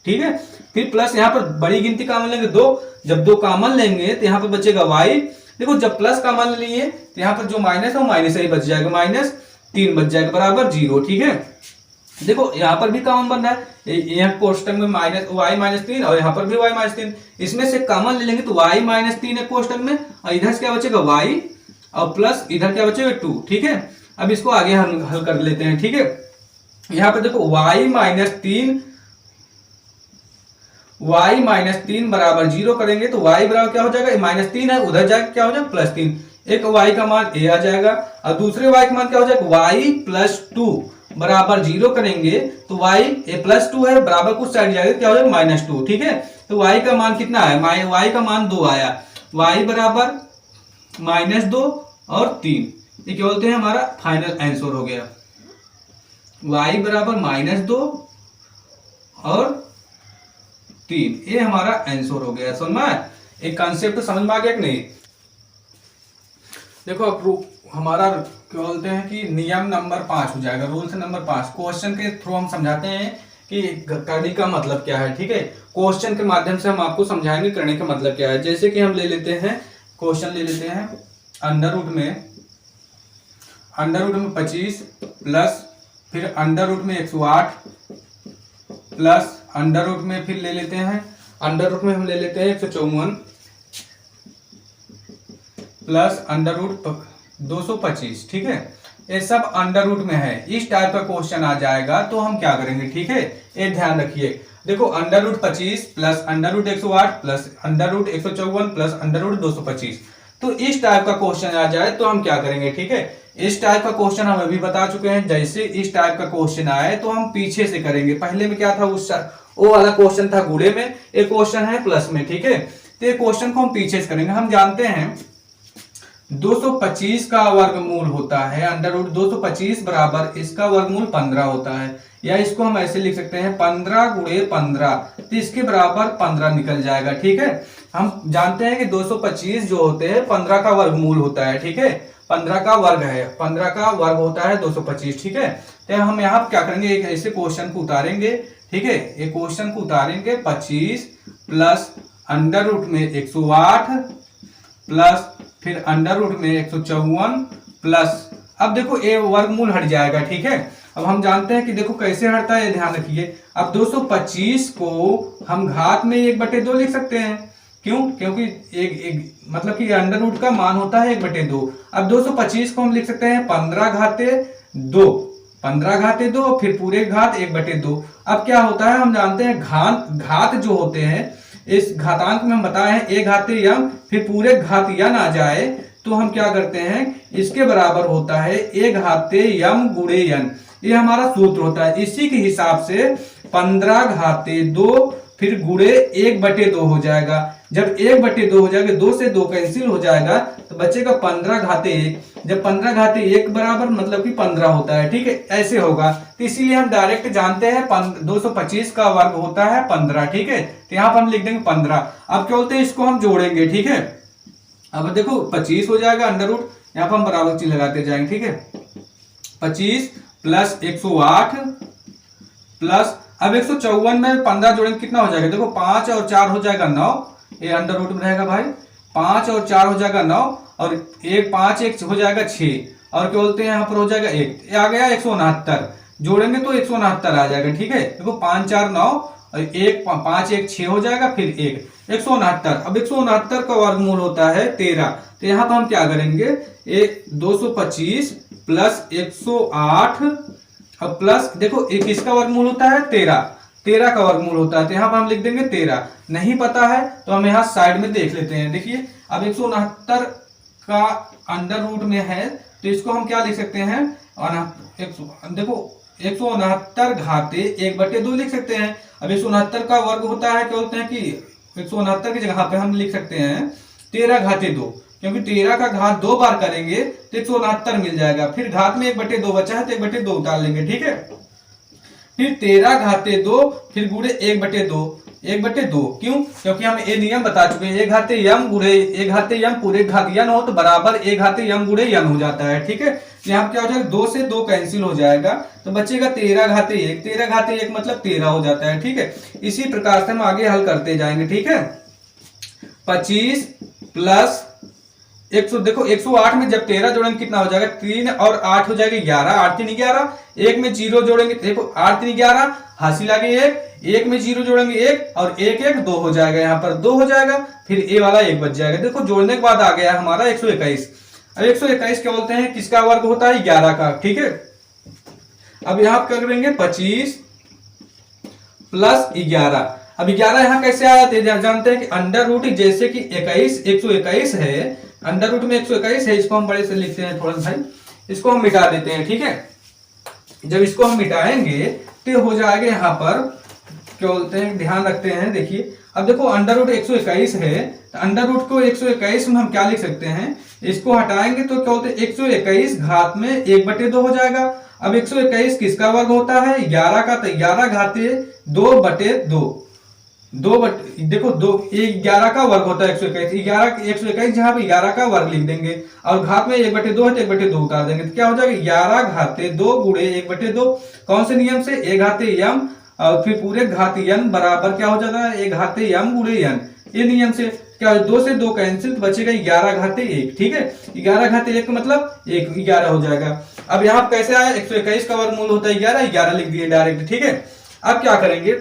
ठीक है। फिर प्लस यहाँ पर बड़ी गिनती कॉमन लेंगे 2, जब 2 कॉमन लेंगे तो यहाँ पर बचेगा y, देखो जब प्लस कॉमन लिए तो यहाँ पर जो माइनस है वो माइनस ही बच जाएगा, -3 बच जाएगा बराबर 0, ठीक है। देखो यहाँ पर भी कॉमन बन रहा है, यहाँ कोष्टक में y -3 और यहाँ पर भी y -3, इसमें से कॉमन ले लेंगे तो y -3 है कोष्टक में, और इधर से क्या बचेगा y और प्लस इधर क्या बचेगा 2, ठीक है। अब इसको आगे हम हल कर लेते हैं, ठीक है। यहाँ पर देखो y -3 बराबर 0 करेंगे तो y बराबर क्या हो जाएगा, -3 है, उधर जाकर क्या हो जाएगा +3, एक y का मान a आ जाएगा और दूसरे y का मान क्या हो जाएगा, y +2 बराबर 0 करेंगे तो y +2 है, बराबर कुछ साइड जाएगा क्या हो जाएगा -2, ठीक है। तो y का मान कितना है, y का मान 2 आया, y बराबर -2 और 3, ये क्या बोलते हैं हमारा फाइनल आंसर हो गया, y बराबर -2 और 3, ये हमारा आंसर हो गया, समझ में, एक कॉन्सेप्ट समझ में आ गया कि नहीं। देखो अब हमारा क्या बोलते हैं कि नियम नंबर 5 हो जाएगा, रूल्स नंबर 5, क्वेश्चन के थ्रू हम समझाते हैं कि करने का मतलब क्या है, ठीक है। क्वेश्चन के माध्यम से हम आपको समझाएंगे करने का मतलब क्या है। जैसे कि हम ले लेते हैं क्वेश्चन, ले लेते हैं अंडर रूट में 25 प्लस फिर अंडर रूट में 108 प्लस अंडर रूट में फिर ले लेते हैं, अंडर रूट में हम ले लेते हैं 154 प्लस अंडर रूट 225, ठीक है। ये सब अंडर रूट में है, इस टाइप का क्वेश्चन आ जाएगा तो हम क्या करेंगे, ठीक है, ये ध्यान रखिए। देखो under root 25 plus under root 108 plus under root 154 plus under root 225, तो इस टाइप का क्वेश्चन आ जाए तो हम क्या करेंगे, ठीक है। इस टाइप का क्वेश्चन हम अभी बता चुके हैं, जैसे इस टाइप का क्वेश्चन आए तो हम पीछे से करेंगे। पहले में क्या था, वो वाला क्वेश्चन था गुणे में, एक क्वेश्चन है प्लस में, ठीक है। तो ये क्वेश्चन को हम पीछे से करेंगे। हम जानते हैं 225 का वर्गमूल होता है अंडर रूट 225 बराबर इसका वर्गमूल 15 होता है, या इसको हम ऐसे लिख सकते हैं 15 गुणे 15, तो इसके बराबर 15 निकल जाएगा, ठीक है। हम जानते हैं कि 225 जो होते हैं 15 का वर्गमूल होता है, ठीक है, 15 का वर्ग है, 15 का वर्ग होता है 225, ठीक है। तो हम यहाँ क्या करेंगे, एक ऐसे क्वेश्चन को उतारेंगे, ठीक है, एक क्वेश्चन को उतारेंगे 25 प्लस अंडर रूट में 108 प्लस फिर अंडर रूट में 154 प्लस, अब देखो ये वर्गमूल हट जाएगा, ठीक है। अब हम जानते हैं कि देखो कैसे हटता है, ध्यान रखिए। अब 225 को हम घात में 1/2 लिख सकते हैं, क्यों, क्योंकि एक मतलब कि अंडर रूट का मान होता है 1/2। अब 225 को हम लिख सकते हैं 15 घाते 2 फिर पूरे घात 1/2। अब क्या होता है, हम जानते हैं घात जो होते हैं, इस घातांक में हम बताए हैं a घाते यम, फिर पूरे घात यन आ जाए तो हम क्या करते हैं, इसके बराबर होता है a घाते यम गुणे यन, ये हमारा सूत्र होता है। इसी के हिसाब से 15 घाते 2 फिर गुणे 1/2 हो जाएगा, जब 1/2 हो जाएगा, 2 से 2 कैंसिल हो जाएगा तो बचेगा 15 घाते 1। जब 15 घाते 1 बराबर मतलब कि 15 होता है, ठीक है, ऐसे होगा। तो इसीलिए हम डायरेक्ट जानते हैं 225 का वर्ग होता है 15, ठीक है। तो यहाँ पर हम लिख देंगे 15। अब क्या बोलते हैं, इसको हम जोड़ेंगे, ठीक है। अब देखो 25 हो जाएगा अंडर रूट, यहाँ पर हम बराबर चिन्ह लगाते जाएंगे, ठीक है। 25 प्लस 108 प्लस, अब 154 में 15 जोड़ेंगे कितना हो जाएगा, देखो 5 और 4 हो जाएगा 9, ये अंडर रूट में रहेगा भाई। 5 और 4 हो जाएगा 9, और 5 1 हो जाएगा 6, और क्या बोलते हैं यहाँ पर हो जाएगा 1, आ गया 169। जोड़ेंगे तो 169 आ जाएगा, ठीक है। देखो 5 4 9 और 1 5 1 6 हो जाएगा, फिर 169। अब 169 का वर्गमूल होता है 13। तो यहाँ पर हम क्या करेंगे, 225 प्लस 108 अब प्लस, देखो किसका वर्गमूल होता है 13 का वर्गमूल होता है। तो यहाँ पर हम लिख देंगे 13। नहीं पता है तो हम यहाँ साइड में देख लेते हैं। देखिए अब 169 का अंडर रूट में है, तो इसको हम क्या लिख सकते हैं, देखो 169 घाते 1/2 लिख सकते हैं। अब 169 का वर्ग होता है, क्या बोलते हैं कि 169 की जगह पे हम लिख सकते हैं 13 घाते 2, क्योंकि 13 का घात 2 बार करेंगे तो 169 मिल जाएगा। फिर घात में 1/2 बचा है तो 1/2 उतार लेंगे, ठीक है। फिर 13 घाते 2, फिर गुणे 1/2, 1/2 क्यों, क्योंकि हम ये नियम बता चुके हैं, 1 घाते यम पूरे घात यन हो तो बराबर 1 घाते यम गुणे यन हो जाता है, ठीक है। यहाँ क्या हो जाएगा, 2 से 2 कैंसिल हो जाएगा तो बचेगा 13 घाते 1। 13 घाते 1 मतलब 13 हो जाता है, ठीक है। इसी प्रकार से हम आगे हल करते जाएंगे, ठीक है। 25 प्लस 100, देखो 108 में जब 13 जोड़ेंगे कितना हो जाएगा, 3 और 8 हो जाएगा 11, 8 3 11, 1 में 0 जोड़ेंगे, देखो 8 3 11 हासिल आ गई 1 में 0 जोड़ेंगे 1 और 1 1 2 हो जाएगा, यहाँ पर 2 हो जाएगा, फिर ए वाला 1 बच जाएगा। देखो जोड़ने के बाद आ गया हमारा 121। अब 121 क्या बोलते हैं, किसका वर्ग होता है, 11 का, ठीक है। अब यहाँ क्या करेंगे 25 प्लस 11। अब 11 यहाँ कैसे आया थे, जानते हैं कि अंडर रूट जैसे कि 121 है, अंडर रूट में 121 है, इसको हम बड़े से लिखते हैं थोड़ा भाई, इसको हम मिटा देते हैं, ठीक है। जब इसको हम मिटाएंगे तो हो जाएगा यहाँ पर क्या बोलते हैं, ध्यान रखते हैं, देखिए अब देखो अंडर रूट 121 है, तो अंडर रूट को 121 में हम क्या लिख सकते हैं, इसको हटाएंगे तो क्या बोलते हैं 121 घात में 1/2 हो जाएगा। अब 121 किसका वर्ग होता है, 11 का, तो 11 घाते 2/2, देखो 11 का वर्ग होता है 121 जहां पे 11 का वर्ग लिख देंगे और घात में 1/2 है तो 1/2 उतार देंगे, तो क्या हो जाएगा 11 घाते 2 गुणे 1/2। कौन से नियम से, 1 घाते यम और फिर पूरे घात यन बराबर क्या हो जाता है 1 घाते यम गुणे यन, ये नियम से क्या 2 से 2 कैंसिल, बचेगा 11 घाते 1, ठीक है। 11 घाते 1 मतलब 11 हो जाएगा। अब यहाँ कैसे आया, 121 का वर्गमूल होता है 11 लिख दिए डायरेक्ट, ठीक है। अब क्या करेंगे,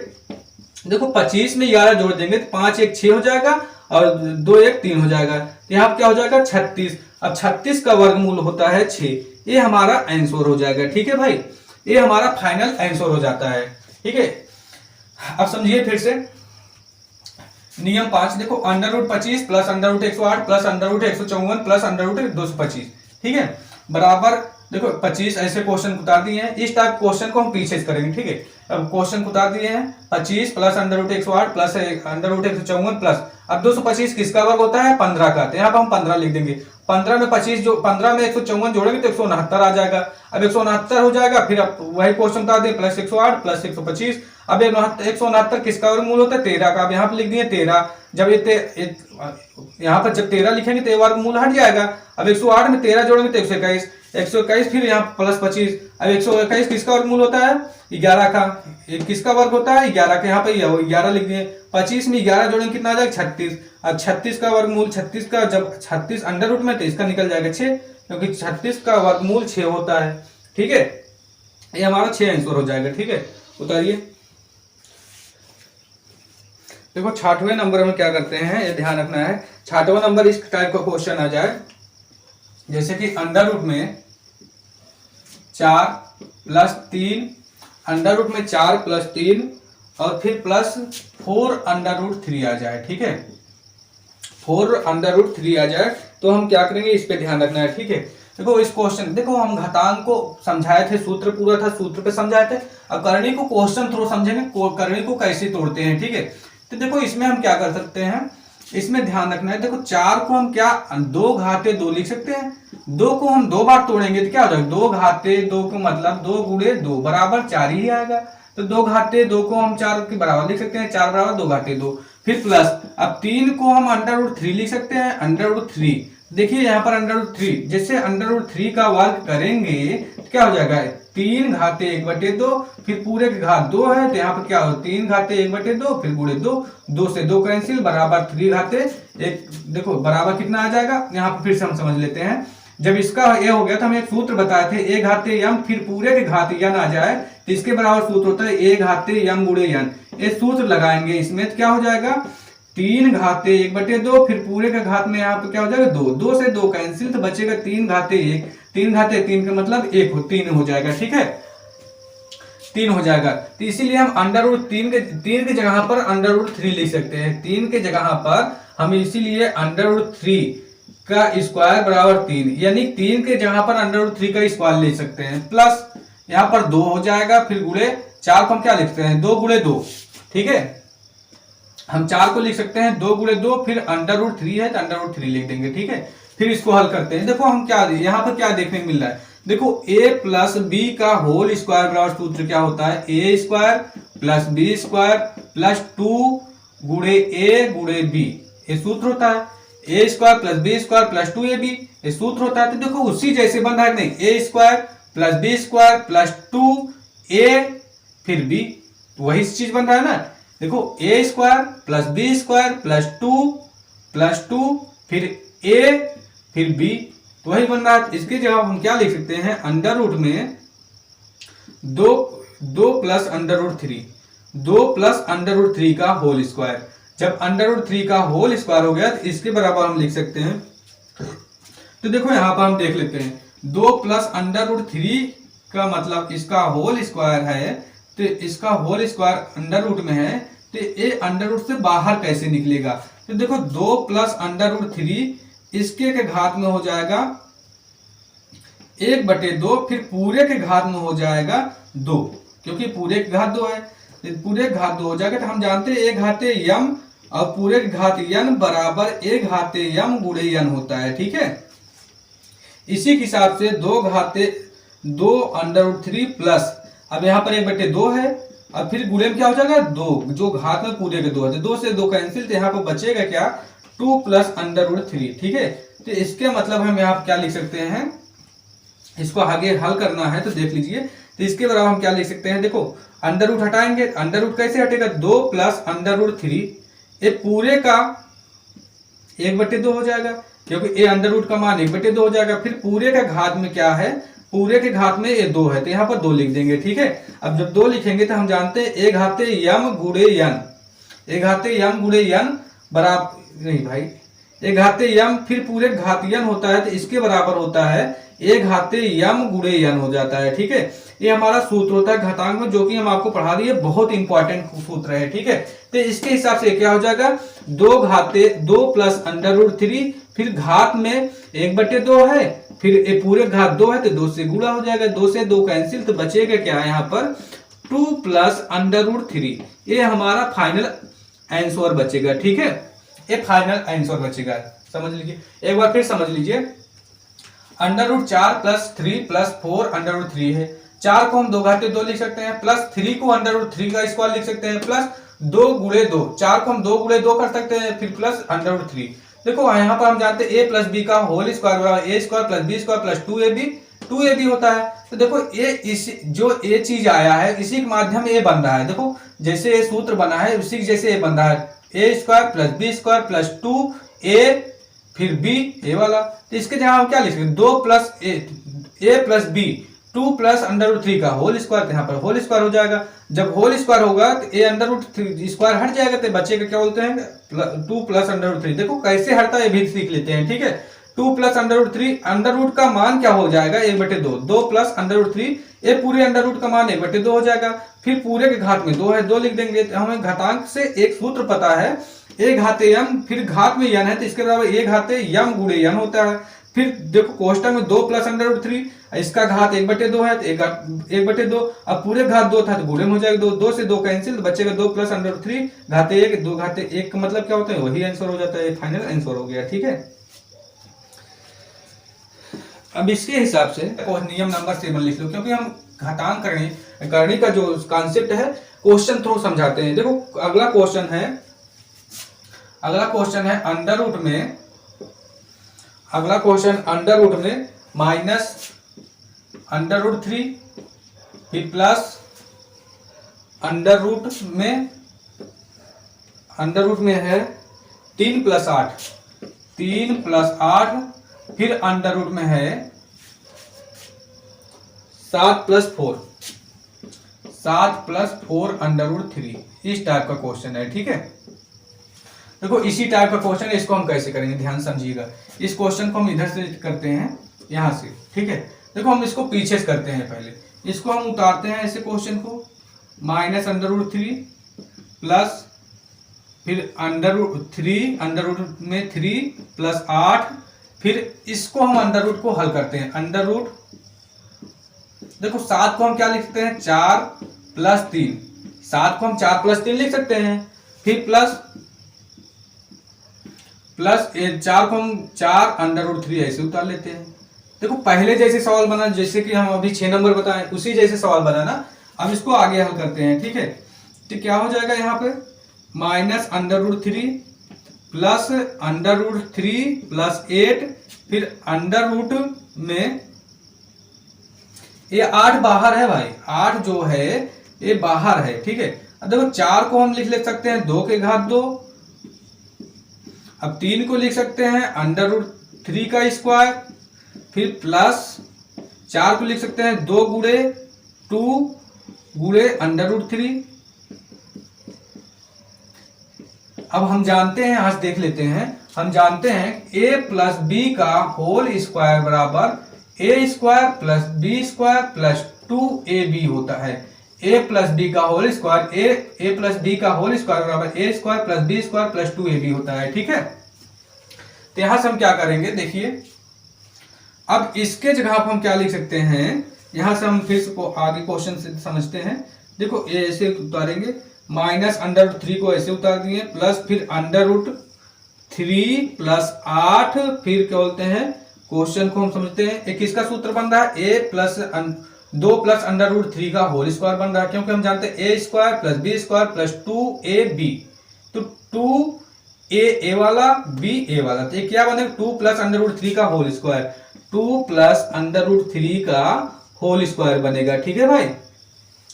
देखो 25 में 11 जोड़ देंगे तो 5 1 6 हो जाएगा और 2 1 3 हो जाएगा, तो यहाँ क्या हो जाएगा 36। अब 36 का वर्गमूल होता है 6, ये हमारा आंसर हो जाएगा, ठीक है भाई, ये हमारा फाइनल आंसर हो जाता है, ठीक है। अब समझिए फिर से नियम 5, देखो under root 25 plus under root 108 plus under root 154 plus under root 225, ठीक है, बराबर देखो 25 ऐसे क्वेश्चन उतार दिए हैं। इस टाइप क्वेश्चन को हम पीछे से करेंगे, ठीक है। अब क्वेश्चन उतार दिए हैं 25 plus under root 108 plus under root 154 plus, अब 225 किसका वर्ग होता है 15 का, तो यहाँ पर हम 15 लिख देंगे। 15 में 25 जो 15 में 154 जोड़ेंगे तो 169 आ जाएगा। अब 169 हो जाएगा, फिर अब वही क्वेश्चन उतार दिए प्लस 108 प्लस 125। अब 169 किसका वर्गमूल होता है 13 का, अब यहाँ पे लिख दिए 13। जब यहाँ पर जब 13 लिखेंगे तो वर्गमूल हट जाएगा। अब 108 में 13 जोड़ेंगे तो 121 फिर यहाँ प्लस 25। अब 121 किसका वर्गमूल होता है 11 का, किसका वर्ग होता है 11 का, यहाँ पे 11 लिख दिए। 25 में 11 जोड़ेंगे कितना आ जाएगा 36। अब 36 का वर्गमूल 36 का, जब 36 अंडर रूट में तो इसका निकल जाएगा 6, क्योंकि 36 का वर्गमूल 6 होता है, ठीक है। ये हमारा 6 आंसर हो जाएगा, ठीक है। उतारिए, देखो 66वें नंबर में क्या करते हैं, ये ध्यान रखना है। 66वां नंबर इस टाइप का क्वेश्चन आ जाए, जैसे कि अंडर रूट में 4 प्लस 3, अंडर रूट में 4 प्लस 3 और फिर प्लस 4 अंडर रूट 3 आ जाए, ठीक है। 4 अंडर रूट 3 आ जाए तो हम क्या करेंगे, इस पे ध्यान रखना है, ठीक है। देखो इस क्वेश्चन, देखो हम घातांक को समझाए थे, सूत्र पूरा था, सूत्र पे समझाए थे। अब करनी को क्वेश्चन थ्रू समझेंगे, करनी को कैसे तोड़ते हैं, ठीक है। तो देखो इसमें हम क्या कर सकते हैं, इसमें ध्यान रखना है, देखो 4 को हम क्या 2 घाते 2 लिख सकते हैं। 2 को हम 2 बार तोड़ेंगे तो क्या हो जाएगा, 2 घाते 2 को मतलब 2 गुणे 2 बराबर 4 ही आएगा। तो 2 घाते 2 को हम 4 के बराबर लिख सकते हैं, 4 बराबर 2 घाते 2। फिर प्लस, अब 3 को हम √3 लिख सकते हैं, √3। देखिए यहाँ पर √3, जैसे √3 का वर्ग करेंगे तो क्या हो जाएगा, 3 घाते 1/2, फिर पूरे के घात 2 है तो यहाँ पर क्या हो 3 घाते 1/2, फिर गुणे 2, 2 से 2 कैंसिल, बराबर 3 घाते 1। देखो बराबर कितना आ जाएगा, यहाँ पर फिर से हम समझ लेते हैं। जब इसका ये हो गया तो हम एक सूत्र बताए थे, a घाते यम फिर पूरे के घात यन आ जाए तो इसके बराबर सूत्र होता है a घाते यम गुणे यन। ये सूत्र लगाएंगे इसमें तो क्या हो जाएगा, 3 घाते 1/2, फिर पूरे का घात में यहाँ पे क्या हो जाएगा 2, 2 से 2 कैंसिल, तो बचेगा 3 घाते 1, 3 घाते 3 का मतलब 3 हो जाएगा, ठीक है 3 हो जाएगा। तो इसीलिए हम √3 के जगह पर √3 लिख सकते हैं। 3 के जगह पर हम इसीलिए √3 का स्क्वायर बराबर 3, यानी 3 के जगह पर √3 का स्क्वायर ले सकते हैं। प्लस यहाँ पर 2 हो जाएगा, फिर गुणे 4 को हम क्या लिखते हैं 2 गुणे 2, ठीक है हम 4 को लिख सकते हैं 2 गुणे 2, फिर √3 है तो √3 लिख देंगे, ठीक है। फिर इसको हल करते हैं। देखो हम क्या यहाँ पर क्या देखने को मिल रहा है, देखो a प्लस बी का होल स्क्वायर बराबर सूत्र क्या होता है, a square plus b square plus 2 गुणे a गुणे b, ये सूत्र होता है। a square plus b square plus 2ab, ये सूत्र होता है। तो देखो उसी जैसे बन रहा है नहीं, a square plus b square plus 2a फिर b, वही चीज बन रहा है ना। देखो a square plus b square plus 2 फिर a फिर b, तो वही बन रहा है। इसके जवाब हम क्या लिख सकते हैं, अंडर रूट में 2 प्लस √3 का होल स्क्वायर। जब √3 का होल स्क्वायर हो गया तो इसके बराबर हम लिख सकते हैं। तो देखो यहाँ पर हम देख लेते हैं, 2 प्लस √3 का मतलब इसका होल स्क्वायर है, तो इसका होल स्क्वायर अंडर रूट में है, तो ये अंडर रूट से बाहर कैसे निकलेगा। तो देखो 2 प्लस √3 इसके के घात में हो जाएगा 1/2, फिर पूरे के घात में हो जाएगा 2, क्योंकि पूरे के घात 2 है, पूरे के घात 2 हो जाएगा। तो हम जानते हैं a घाते यम और पूरे के घात यन बराबर a घाते यम गुणे यन होता है, ठीक है। इसी के हिसाब से 2 घाते 2 √3 प्लस, अब यहाँ पर 1/2 है और फिर गुणे में क्या हो जाएगा 2, जो घात में पूरे के 2 है, 2 से 2 कैंसिल, तो यहाँ पर बचेगा क्या 2 प्लस √3, ठीक है। तो इसके मतलब हम यहाँ पर क्या लिख सकते हैं, इसको आगे हल करना है तो देख लीजिए। तो इसके बराबर हम क्या लिख सकते हैं, देखो अंडर रूट हटाएंगे, अंडर रूट कैसे हटेगा, 2 प्लस √3, ये पूरे का 1/2 हो जाएगा, क्योंकि ये अंडर रूट का मान 1/2 हो जाएगा। फिर पूरे का घात में क्या है, पूरे के घात में ये 2 है, तो यहाँ पर 2 लिख देंगे, ठीक है। अब जब 2 लिखेंगे तो हम जानते हैं a घाते यम गुणे यन, a घाते यम गुणे यन बराबर नहीं भाई, a घाते यम फिर पूरे घात यन होता है, तो इसके बराबर होता है a घाते यम गुणे यन हो जाता है, ठीक है। ये हमारा सूत्र होता है घातांक में, जो कि हम आपको पढ़ा दिए, बहुत इंपॉर्टेंट सूत्र है, ठीक है। तो इसके हिसाब से क्या हो जाएगा 2 प्लस √3, फिर घात में 1/2 है, फिर ये पूरे घात 2 है तो 2 से गुणा हो जाएगा, 2 से 2 कैंसिल, तो बचेगा क्या यहाँ पर 2 प्लस √3, ये हमारा फाइनल आंसर बचेगा, ठीक है। ये फाइनल आंसर बचेगा, समझ लीजिए एक बार फिर समझ लीजिए। √4 प्लस 3 प्लस 4 √3 है, 4 को हम 2 घाते 2 लिख सकते हैं, प्लस 3 को √3 का स्क्वायर लिख सकते हैं, प्लस 2 गुणे 2, 4 को हम 2 गुणे 2 कर सकते हैं, फिर प्लस √3। देखो यहाँ पर हम जानते हैं a प्लस बी का होल स्क्वायर बराबर a square plus b square plus 2ab होता है। तो देखो ये इस जो ये चीज आया है, इसी के माध्यम ये बन रहा है। देखो जैसे ये सूत्र बना है उसी जैसे ये बन रहा है, a square plus b square plus 2a फिर b, ये वाला। तो इसके जगह हम क्या लिख सकते हैं, 2 plus a plus b, 2 plus √3 का होल स्क्वायर, यहाँ पर होल स्क्वायर हो जाएगा। जब होल स्क्वायर होगा तो a √3 स्क्वायर हट जाएगा, तो बचेगा क्या बोलते हैं 2 प्लस √3। देखो कैसे हटता है ये भी सीख लेते हैं, ठीक है। 2 प्लस √3, अंडर रूट का मान क्या हो जाएगा 1/2, 2 प्लस √3, ये पूरे अंडर रूट का मान 1/2 हो जाएगा, फिर पूरे के घात में 2 है, 2 लिख देंगे। तो हमें घातांक से एक सूत्र पता है, a घाते यम फिर घात में यन है, तो इसके बराबर a घाते यम गुणे यन होता है। फिर देखो कोष्टक में 2 प्लस अंडर रूट 3, इसका घात 1/2 है तो 1/2, अब पूरे घात 2 था तो गुणे में हो जाएगा 2, 2 से 2 कैंसिल, तो बचेगा 2 प्लस अंडर रूट 3 घाते 1, 2 घाते 1 का मतलब क्या होता है, वही आंसर हो जाता है, फाइनल आंसर हो गया। ठीक है, अब इसके हिसाब से नियम नंबर 7 लिख लो, क्योंकि हम घातांक करनी का जो कॉन्सेप्ट है क्वेश्चन थ्रू समझाते हैं। देखो अगला क्वेश्चन है अंडर रूट में, अगला क्वेश्चन अंडर रूट में माइनस अंडर रूट 3 फिर प्लस अंडर रूट में है 3 प्लस 8, 3 प्लस 8 फिर अंडर रूट में है 7 प्लस 4, 7 प्लस 4 अंडर रूट 3, इस टाइप का क्वेश्चन है। ठीक है, देखो इसी टाइप का क्वेश्चन है, इसको हम कैसे करेंगे ध्यान समझिएगा। इस क्वेश्चन को हम इधर से करते हैं, यहां से। ठीक है, देखो हम इसको पीछे से करते हैं, पहले इसको हम उतारते हैं ऐसे क्वेश्चन को, माइनस अंडर रूट 3 प्लस फिर अंडर रूट 3, अंडर रूट में 3 प्लस 8, फिर इसको हम अंडर रूट को हल करते हैं, अंडर रूट, देखो 7 को हम क्या लिख सकते हैं, 4 प्लस 3, 7 को हम 4 प्लस 3 लिख सकते हैं, फिर प्लस 4 को हम 4 अंडर रूट 3 ऐसे उतार लेते हैं। देखो पहले जैसे सवाल बना, जैसे कि हम अभी 6 नंबर बताएं उसी जैसे सवाल बना ना, अब इसको आगे हल करते हैं। ठीक है, तो क्या हो जाएगा यहाँ पे, minus under root 3 plus under root 3 plus 8, फिर अंडर रूट में ये 8 बाहर है भाई, 8 जो है ये बाहर है। ठीक है, अब देखो 4 को हम लिख सकते हैं 2 के घात 2, अब 3 को लिख सकते हैं अंडर रूट 3 का स्क्वायर, फिर प्लस 4 को लिख सकते हैं 2 गुणे 2 गुणे अंडर रूट 3। अब हम जानते हैं, यहां से देख लेते हैं, हम जानते हैं a प्लस बी का होल स्क्वायर बराबर a square plus b square plus 2ab होता है। a प्लस बी का whole square, a plus b का होल स्क्वायर बराबर a square plus b square plus 2ab होता है। ठीक है, तो यहां से हम क्या करेंगे, देखिए अब इसके जगह पर हम क्या लिख सकते हैं, यहां से हम फिर से आगे क्वेश्चन से समझते हैं। देखो ये ऐसे उतारेंगे, माइनस अंडर रूट 3 को ऐसे उतार दिए, प्लस फिर अंडर रूट 3 प्लस 8, फिर क्या बोलते हैं, क्वेश्चन को हम समझते हैं, एक किसका सूत्र बन रहा है, a plus 2 plus under root 3 का होल स्क्वायर बन रहा है, क्योंकि हम जानते हैं a square plus b square plus 2ab, तो 2a वाला b वाला, तो ये क्या बनेगा, 2 प्लस अंडर रूट 3 का whole square, 2 plus under root 3 का होल स्क्वायर बनेगा। ठीक है भाई,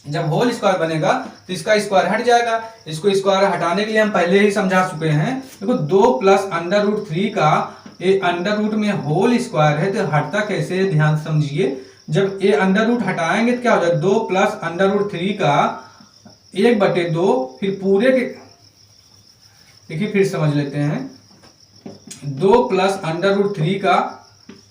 जब होल स्क्वायर बनेगा तो इसका स्क्वायर हट जाएगा, इसको स्क्वायर हटाने के लिए हम पहले ही समझा चुके हैं। देखो 2 प्लस अंडर रूट 3 का ये अंडर रूट में होल स्क्वायर है, तो हटता कैसे, ध्यान समझिए। जब ये अंडर रूट हटाएंगे तो क्या हो जाएगा, 2 प्लस अंडर रूट 3 का 1/2, फिर पूरे के, देखिए फिर समझ लेते हैं, 2 प्लस अंडर रूट 3 का,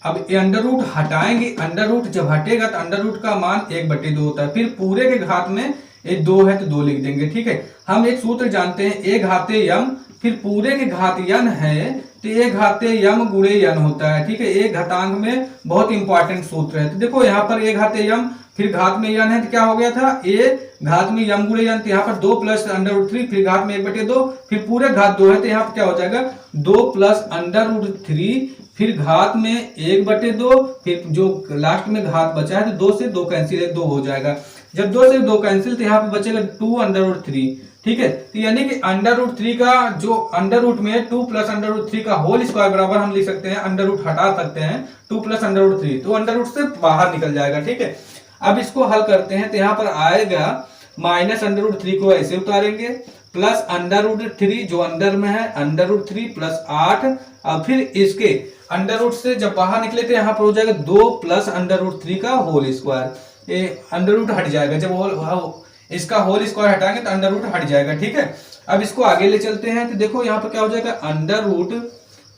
अब ये अंडर रूट हटाएंगे, अंडर रूट जब हटेगा तो अंडर रूट का मान 1/2 होता है, फिर पूरे के घात में ये 2 है तो 2 लिख देंगे। ठीक है, हम एक सूत्र जानते हैं, a घाते यम, फिर पूरे के घात यन है तो a घाते यम गुणे यन होता है। ठीक है, एक घातांक में बहुत इंपॉर्टेंट सूत्र है। तो देखो यहाँ पर a घाते यम फिर घात में यन है, तो क्या हो गया था, a घात में यम गुणे यन, तो यहाँ पर 2 प्लस अंडर रूट 3 फिर घात में 1/2 फिर पूरे घात 2 है, तो यहाँ पर क्या हो जाएगा, 2 प्लस अंडर रूट 3 फिर घात में 1/2, फिर जो लास्ट में घात बचा है तो 2 से 2 कैंसिल है, 2 हो जाएगा। जब 2 से 2 कैंसिल तो यहाँ पे बचेगा 2 अंडर रूट 3। ठीक है, तो यानी कि अंडर रूट 3 का जो अंडर रूट में 2 प्लस अंडर रूट 3 का होल स्क्वायर बराबर हम लिख सकते हैं, अंडर रूट हटा सकते हैं 2 प्लस अंडर रूट 3, तो अंडर रूट से बाहर निकल जाएगा। ठीक है, अब इसको हल करते हैं, तो यहाँ पर आएगा माइनस अंडर रूट 3 को ऐसे उतारेंगे, प्लस अंडर रूट 3 जो अंदर में है, अंडर रूट 3 प्लस 8, और फिर इसके अंडर रूट से जब बाहर निकले तो यहाँ पर हो जाएगा 2 प्लस अंडर रूट 3 का होल स्क्वायर, ये अंडर रूट हट जाएगा, जब इसका होल स्क्वायर हटाएंगे तो अंडर रूट हट जाएगा। ठीक है, अब इसको आगे ले चलते हैं, तो देखो यहाँ पर क्या हो जाएगा, अंडर रूट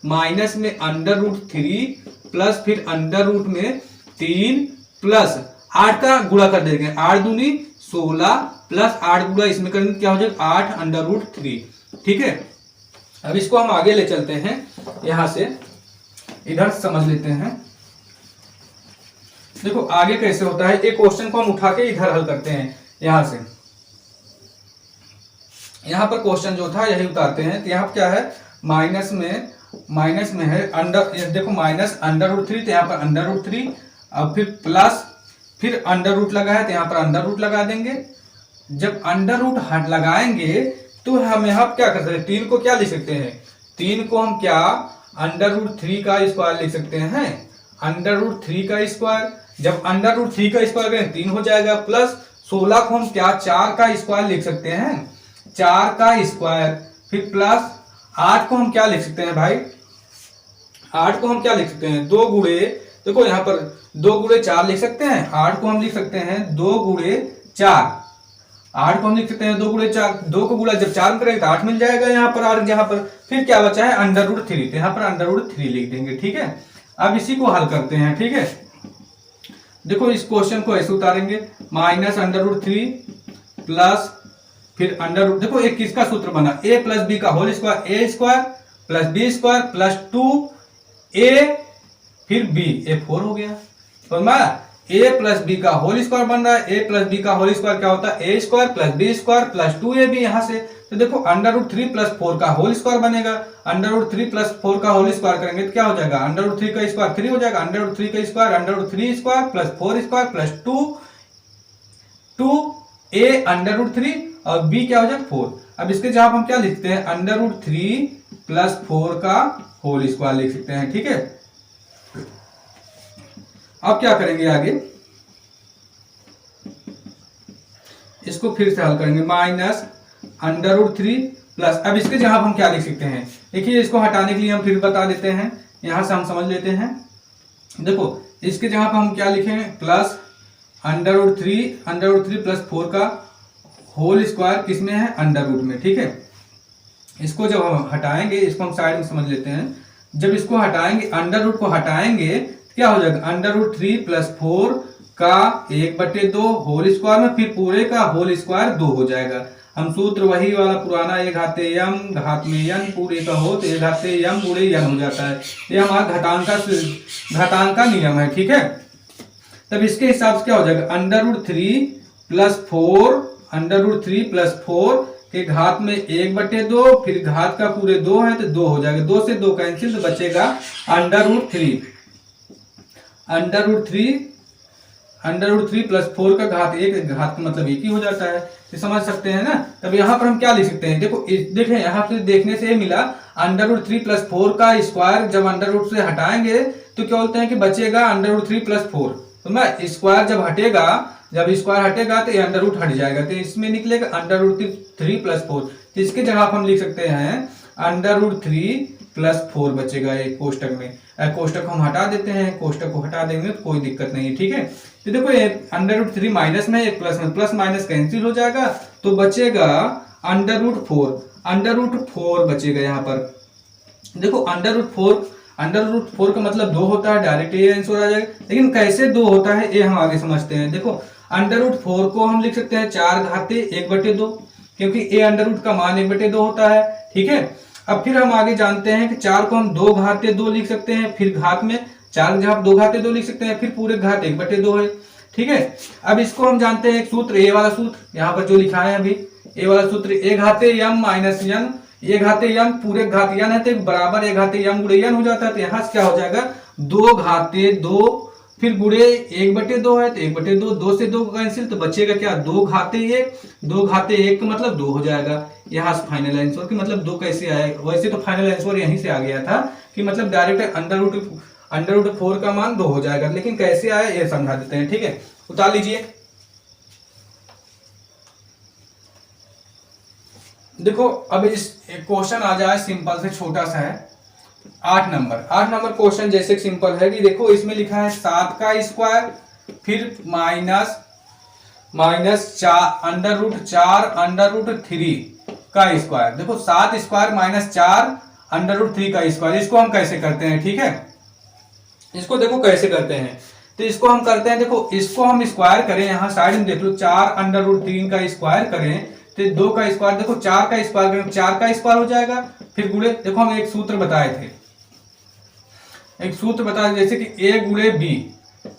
माइनस में अंडर रूट 3 प्लस फिर अंडर रूट में 3 प्लस 8 का गुणा कर देंगे, 8 दूनी 16 प्लस 8 गुणा इसमें करेंगे क्या हो जाएगा, 8 अंडर रूट 3। ठीक है, अब इसको हम आगे ले चलते हैं, यहां से इधर समझ लेते हैं। देखो आगे कैसे होता है, एक क्वेश्चन को हम उठा के इधर हल करते हैं। यहां से यहां पर क्वेश्चन जो था यही उतारते हैं। तो यहाँ पर क्या है, माइनस में है अंडर, देखो माइनस अंडर रूट 3, तो यहाँ पर अंडर रूट 3, अब फिर प्लस, फिर अंडर रूट लगा है तो यहाँ पर अंडर रूट लगा देंगे। जब अंडर रूट हट लगाएंगे तो हम यहाँ क्या कर सकते हैं, 3 को क्या लिख सकते हैं, 3 को हम क्या अंडर रूट 3 का स्क्वायर लिख सकते हैं, अंडर रूट 3 का स्क्वायर। जब अंडर रूट 3 का स्क्वायर करें 3 हो जाएगा, प्लस 16 को हम क्या 4 का स्क्वायर लिख सकते हैं, 4 का स्क्वायर, फिर प्लस 8 को हम क्या लिख सकते हैं भाई, 8 को हम क्या लिख सकते हैं, 2 गुणे, देखो यहाँ पर 2 गुणे 4 लिख सकते हैं, 8 को हम लिख सकते हैं 2 गुणे 4, 8 को हम लिख सकते हैं 2 गुणे 4, 2 को गुणा जब 4 में करेंगे तो 8 मिल जाएगा यहाँ पर, 8 यहाँ पर, फिर क्या बचा है अंडर रूट 3, तो यहाँ पर अंडर रूट 3 लिख देंगे। ठीक है, अब इसी को हल करते हैं। ठीक है, देखो इस क्वेश्चन को ऐसे उतारेंगे, माइनस अंडर रूट 3 प्लस फिर अंडर रूट, देखो एक किसका सूत्र बना, a प्लस बी का whole square, a square plus b square plus 2a फिर b, a 4 हो गया। तो a प्लस बी का होल स्क्वायर बन रहा है, a प्लस बी का होल स्क्वायर क्या होता है, a square plus b square plus 2ab यहाँ से। तो देखो अंडर रूट 3 प्लस 4 का होल स्क्वायर बनेगा, अंडर रूट 3 प्लस 4 का होल स्क्वायर करेंगे तो क्या हो जाएगा, अंडर रूट 3 का स्क्वायर 3 हो जाएगा, अंडर रूट 3 का square under root 3 square plus 4 square plus 2a under root 3 और b क्या हो जाएगा 4। अब इसके जवाब हम क्या लिखते हैं, अंडर रूट 3 प्लस 4 का होल स्क्वायर लिख सकते हैं। ठीक है, अब क्या करेंगे आगे, इसको फिर से हल करेंगे, माइनस अंडर रूट 3 प्लस, अब इसके जवाब हम क्या लिख सकते हैं, देखिए इसको हटाने के लिए हम फिर बता देते हैं, यहां से हम समझ लेते हैं। देखो इसके जवाब हम क्या लिखेंगे, प्लस अंडर रूट 3 प्लस 4 का होल स्क्वायर किसमें है, अंडर रूट में। ठीक है, इसको जब हम हटाएंगे, इसको हम साइड में समझ लेते हैं, जब इसको हटाएंगे अंडर रूट को हटाएंगे तो क्या हो जाएगा, अंडर रूट 3 प्लस 4 का 1/2 होल स्क्वायर में, फिर पूरे का होल स्क्वायर 2 हो जाएगा। हम सूत्र वही वाला पुराना, a घाते यम घात में n पूरे का हो तो a घाते यम पूरे n हो जाता है, ये हमारा घातांक का नियम है। ठीक है, तब इसके हिसाब से क्या हो जाएगा, अंडर रूट 3 प्लस 4 के घात में 1/2, फिर घात का पूरे 2 है तो 2 हो जाएगा, 2 से 2 कैंसिल तो बचेगा अंडर रूट 3 प्लस 4 का घात 1, घात का मतलब 1 ही हो जाता है, तो समझ सकते हैं ना। तब यहाँ पर हम क्या लिख सकते हैं, देखो देखें यहाँ से देखने से मिला अंडर रूट 3 प्लस 4 का स्क्वायर, जब अंडर रूट से हटाएंगे तो क्या बोलते हैं कि बचेगा अंडर रूट 3 प्लस 4, तो मैं स्क्वायर जब स्क्वायर हटेगा तो ये अंडर रूट हट जाएगा, तो इसमें निकलेगा अंडर रूट 3 प्लस 4, तो इसके जगह हम लिख सकते हैं अंडर रूट 3 प्लस 4 बचेगा एक कोष्टक में, कोष्टक को हम हटा देते हैं, कोष्टक को हटा देंगे तो कोई दिक्कत नहीं है। ठीक है, तो देखो अंडर रूट 3 माइनस में, एक प्लस में, प्लस माइनस कैंसिल हो जाएगा तो बचेगा अंडर रूट 4 बचेगा यहाँ पर। देखो अंडर रूट 4 का मतलब 2 होता है, डायरेक्ट ये आंसर आ जाएगा, लेकिन कैसे 2 होता है ये हम आगे समझते हैं। देखो अंडर रूट 4 को हम लिख सकते हैं 4 घाते 1/2, क्योंकि ए अंडर रूट का मान 1/2 होता है। ठीक है, अब फिर हम आगे जानते हैं कि 4 को हम 2 घाते 2 लिख सकते हैं, फिर घात में 4 की जगह 2 घाते 2 लिख सकते हैं, फिर पूरे घात 1/2 है। ठीक है, अब इसको हम जानते हैं एक सूत्र, ए वाला सूत्र यहाँ पर जो लिखा है अभी, ए वाला सूत्र, ए घाते यम माइनस यन, ए घाते यम पूरे घात यन है तो बराबर ए घाते यम गुणे यन हो जाता है, तो यहाँ से क्या हो जाएगा 2 घाते 2 फिर गुणे 1/2 है तो 1/2, 2 से 2 कैंसिल तो बचेगा क्या 2 घाते 1 का मतलब 2 हो जाएगा। यहाँ से फाइनल आंसर कि मतलब 2 कैसे आएगा, वैसे तो फाइनल आंसर यहीं से आ गया था कि मतलब डायरेक्ट अंडर रूट 4 का मान 2 हो जाएगा, लेकिन कैसे आया ये समझा देते हैं। ठीक है, उतार लीजिए। देखो अब इस क्वेश्चन आ जाए सिंपल से, छोटा सा है, 8 नंबर क्वेश्चन जैसे सिंपल है कि देखो इसमें लिखा है 7 का स्क्वायर फिर माइनस 4 अंडर रूट 3 का स्क्वायर। देखो 7 स्क्वायर माइनस 4 अंडर रूट 3 का स्क्वायर, इसको हम कैसे करते हैं। ठीक है, इसको देखो कैसे करते हैं, तो इसको हम करते हैं, देखो इसको हम स्क्वायर करें, यहाँ साइड में देख लो 4 अंडर रूट 3 का स्क्वायर करें तो 2 का स्क्वायर, देखो 4 का स्क्वायर करें 4 का स्क्वायर हो जाएगा, फिर गुणे, देखो हम एक सूत्र बताए थे, एक सूत्र बता, जैसे कि a गुणे b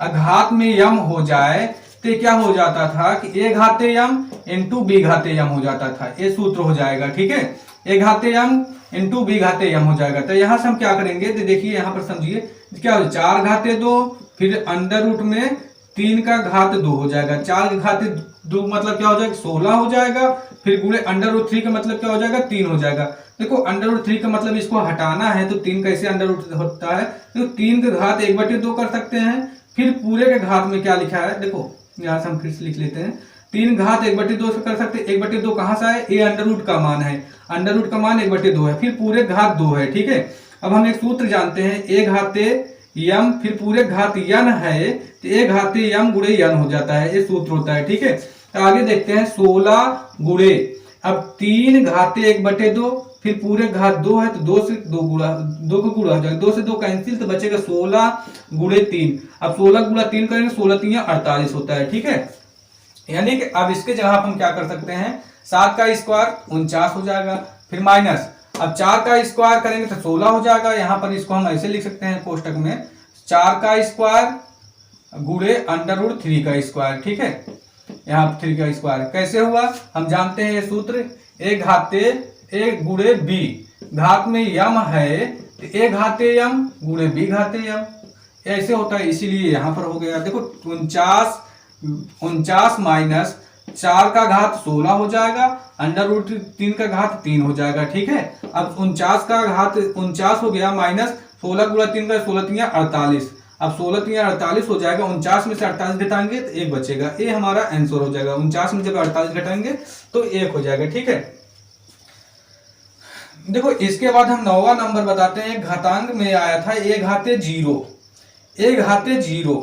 घात में यम हो जाए तो क्या हो जाता था कि a घाते यम इंटू b घाते यम हो जाता था, ये सूत्र हो जाएगा। ठीक है, a घाते यम इंटू b घाते यम हो जाएगा। तो यहां से हम क्या करेंगे तो देखिए यहां पर समझिए क्या हो, 4 घाते 2 फिर अंडर रूट में 3 का घात 2 हो जाएगा, 4 के घाते 2 मतलब क्या हो जाएगा 16 हो जाएगा, फिर गुणे अंडर रूट 3 का मतलब क्या हो जाएगा 3 हो जाएगा। देखो अंडर रूट 3 का मतलब इसको हटाना है तो 3 कैसे अंडर रूट होता है, तो 3 के घात 1/2 कर सकते हैं, फिर पूरे के घात में क्या लिखा है देखो यहां से हम फिर से लिख लेते हैं, 3 घात 1/2 से कर सकते हैं, 1/2 कहां से आए, ये अंडर रूट का मान है, अंडर रूट का मान 1/2 है, फिर पूरे घात 2 है। ठीक है, अब हम एक सूत्र जानते हैं, a घाते यम फिर पूरे घात यन है तो a घाते यम गुणे यन हो जाता है, ये सूत्र होता है। ठीक है, तो आगे देखते हैं 16 गुणे, अब 3 घाते 1/2 फिर पूरे घात 2 है तो 2 से 2 गुणा 2 का गुणा हो जाएगा, 2 से 2 कैंसिल तो बचेगा 16 गुणे 3। अब 16 गुणा 3 करेंगे 16 3 48 होता है। ठीक है, यानी कि अब इसके जगह हम क्या कर सकते हैं, 7 का स्क्वायर 49 हो जाएगा, फिर माइनस अब 4 का स्क्वायर करेंगे तो 16 हो जाएगा, यहां पर इसको हम ऐसे लिख सकते हैं कोष्टक में 4 का स्क्वायर गुणे अंडर रूट 3 का स्क्वायर। ठीक है, यहाँ 3 का स्क्वायर कैसे हुआ, हम जानते हैं ये सूत्र, a घाते a गुणे b घात में यम है तो a घाते यम गुणे b घाते यम, ऐसे होता है, इसीलिए यहां पर हो गया। देखो 49 माइनस 4 का घात 16 हो जाएगा, अंडर रूट 3 का घात 3 हो जाएगा। ठीक है, अब 49 का घात 49 हो गया माइनस 16 गुणा 3 का 16 3 48, अब 16 3 48 हो जाएगा, 49 में से 48 घटाएंगे तो 1 बचेगा, ये हमारा आंसर हो जाएगा। 49 में जब 48 घटाएंगे तो 1 हो जाएगा। ठीक है, देखो इसके बाद हम 9वां नंबर बताते हैं, घातांक में आया था a घाते 0, a घाते 0,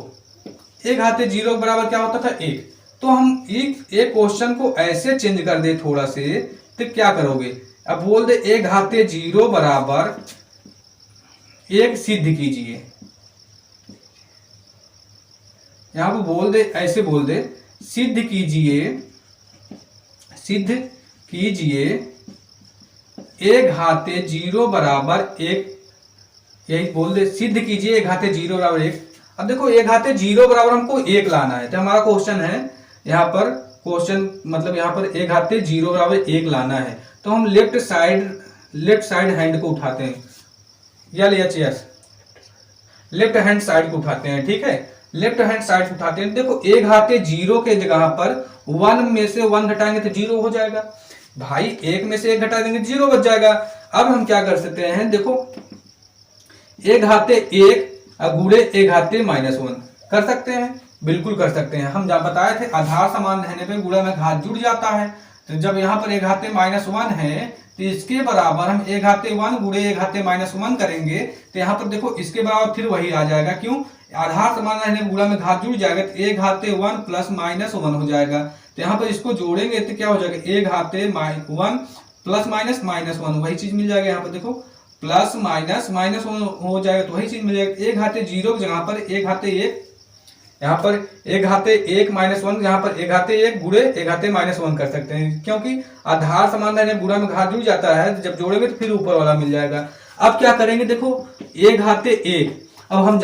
a घाते 0 बराबर क्या होता था 1, तो हम एक क्वेश्चन को ऐसे चेंज कर दे थोड़ा से तो क्या करोगे, अब बोल दे a घाते 0 बराबर 1 सिद्ध कीजिए, यहां पर बोल दे ऐसे बोल दे सिद्ध कीजिए, सिद्ध कीजिए a घाते 0 बराबर 1, यही बोल दे सिद्ध कीजिए a घाते 0 बराबर 1। अब देखो a घाते 0 बराबर हमको 1 लाना है, तो हमारा क्वेश्चन है यहाँ पर, क्वेश्चन मतलब यहाँ पर a घाते 0 बराबर 1 लाना है, तो हम लेफ्ट साइड हैंड को उठाते हैं, या यस लेफ्ट हैंड साइड को उठाते हैं। ठीक है, लेफ्ट हैंड साइड उठाते हैं, देखो a घाते 0 के जगह पर 1 में से 1 घटाएंगे तो 0 हो जाएगा, भाई 1 में से 1 घटा देंगे 0 बच जाएगा। अब हम क्या कर सकते हैं, देखो a घाते 1 गुणे a घाते -1 कर सकते हैं, बिल्कुल कर सकते हैं। हम जब बताए थे आधार समान रहने पे गुणा में घात जुड़ जाता है, तो जब यहाँ पर a घाते -1 है तो इसके बराबर हम a घाते 1 गुणे a घाते -1 करेंगे, तो यहाँ पर देखो इसके बराबर फिर वही आ जाएगा, क्यों, आधार समान रहने गुणा में घात जुड़ जाएगा तो a घाते 1 प्लस -1 हो जाएगा, तो यहाँ पर इसको जोड़ेंगे तो क्या हो जाएगा a घाते 1 प्लस -1 वही चीज मिल जाएगा, यहाँ पर देखो प्लस -1 हो जाएगा तो वही चीज मिल जाएगा। a घाते 0 की जगह पर a घाते 1, यहाँ पर a घाते 1 -1, यहाँ पर a घाते 1 गुणे a घाते -1 कर सकते हैं, क्योंकि आधार समान रहने गुणा में घात जुड़ जाता है, तो जब जोड़ेंगे तो फिर ऊपर वाला मिल जाएगा। अब क्या करेंगे, देखो a घाते 1, अब हम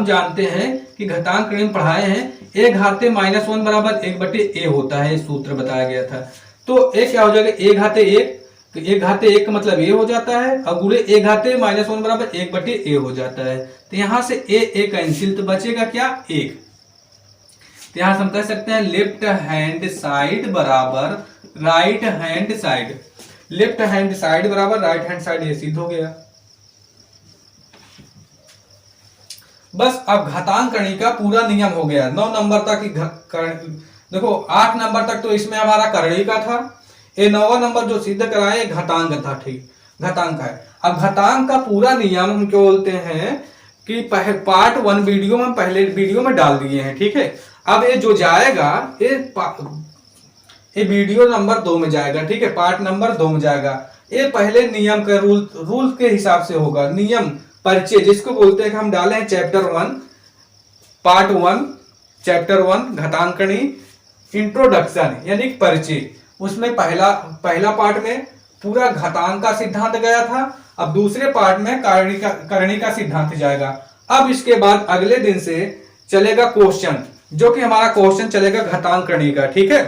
जानते हैं कि घातांक श्रेणी में पढ़ाए हैं a घाते -1 बराबर 1/a होता है, सूत्र बताया गया था। तो a क्या हो जाएगा, a घाते 1, तो a घाते 1 का मतलब a हो जाता है, और गुणे a घाते -1 बराबर 1/a हो जाता है, तो यहां से a कैंसिल, तो बचेगा क्या 1, तो यहां से हम कह सकते हैं लेफ्ट हैंड साइड बराबर right hand side, left hand side बराबर राइट हैंड साइड, ये सिद्ध हो गया। बस अब घातांक करने का पूरा नियम हो गया, 9 नंबर तक देखो 8 नंबर तक तो इसमें हमारा करणी का था, ये 9वां नंबर जो सिद्ध कराए घातांक था। ठीक, घातांक है। अब घातांक का पूरा नियम हम क्या बोलते हैं कि पार्ट 1 वीडियो में पहले वीडियो में डाल दिए हैं। ठीक है, अब ये जो जाएगा ये वीडियो नंबर 2 में जाएगा। ठीक है, पार्ट नंबर 2 में जाएगा। ये पहले नियम का रूल के हिसाब से होगा, नियम परिचय जिसको बोलते हैं कि हम डाले हैं चैप्टर 1 पार्ट 1 चैप्टर 1 घातांकनी इंट्रोडक्शन यानी परिचय, उसमें पहला पार्ट में पूरा घातांक का सिद्धांत गया था, अब दूसरे पार्ट में करणी का सिद्धांत जाएगा। अब इसके बाद अगले दिन से चलेगा क्वेश्चन, जो कि हमारा क्वेश्चन चलेगा घातांक करणी का, ठीक है।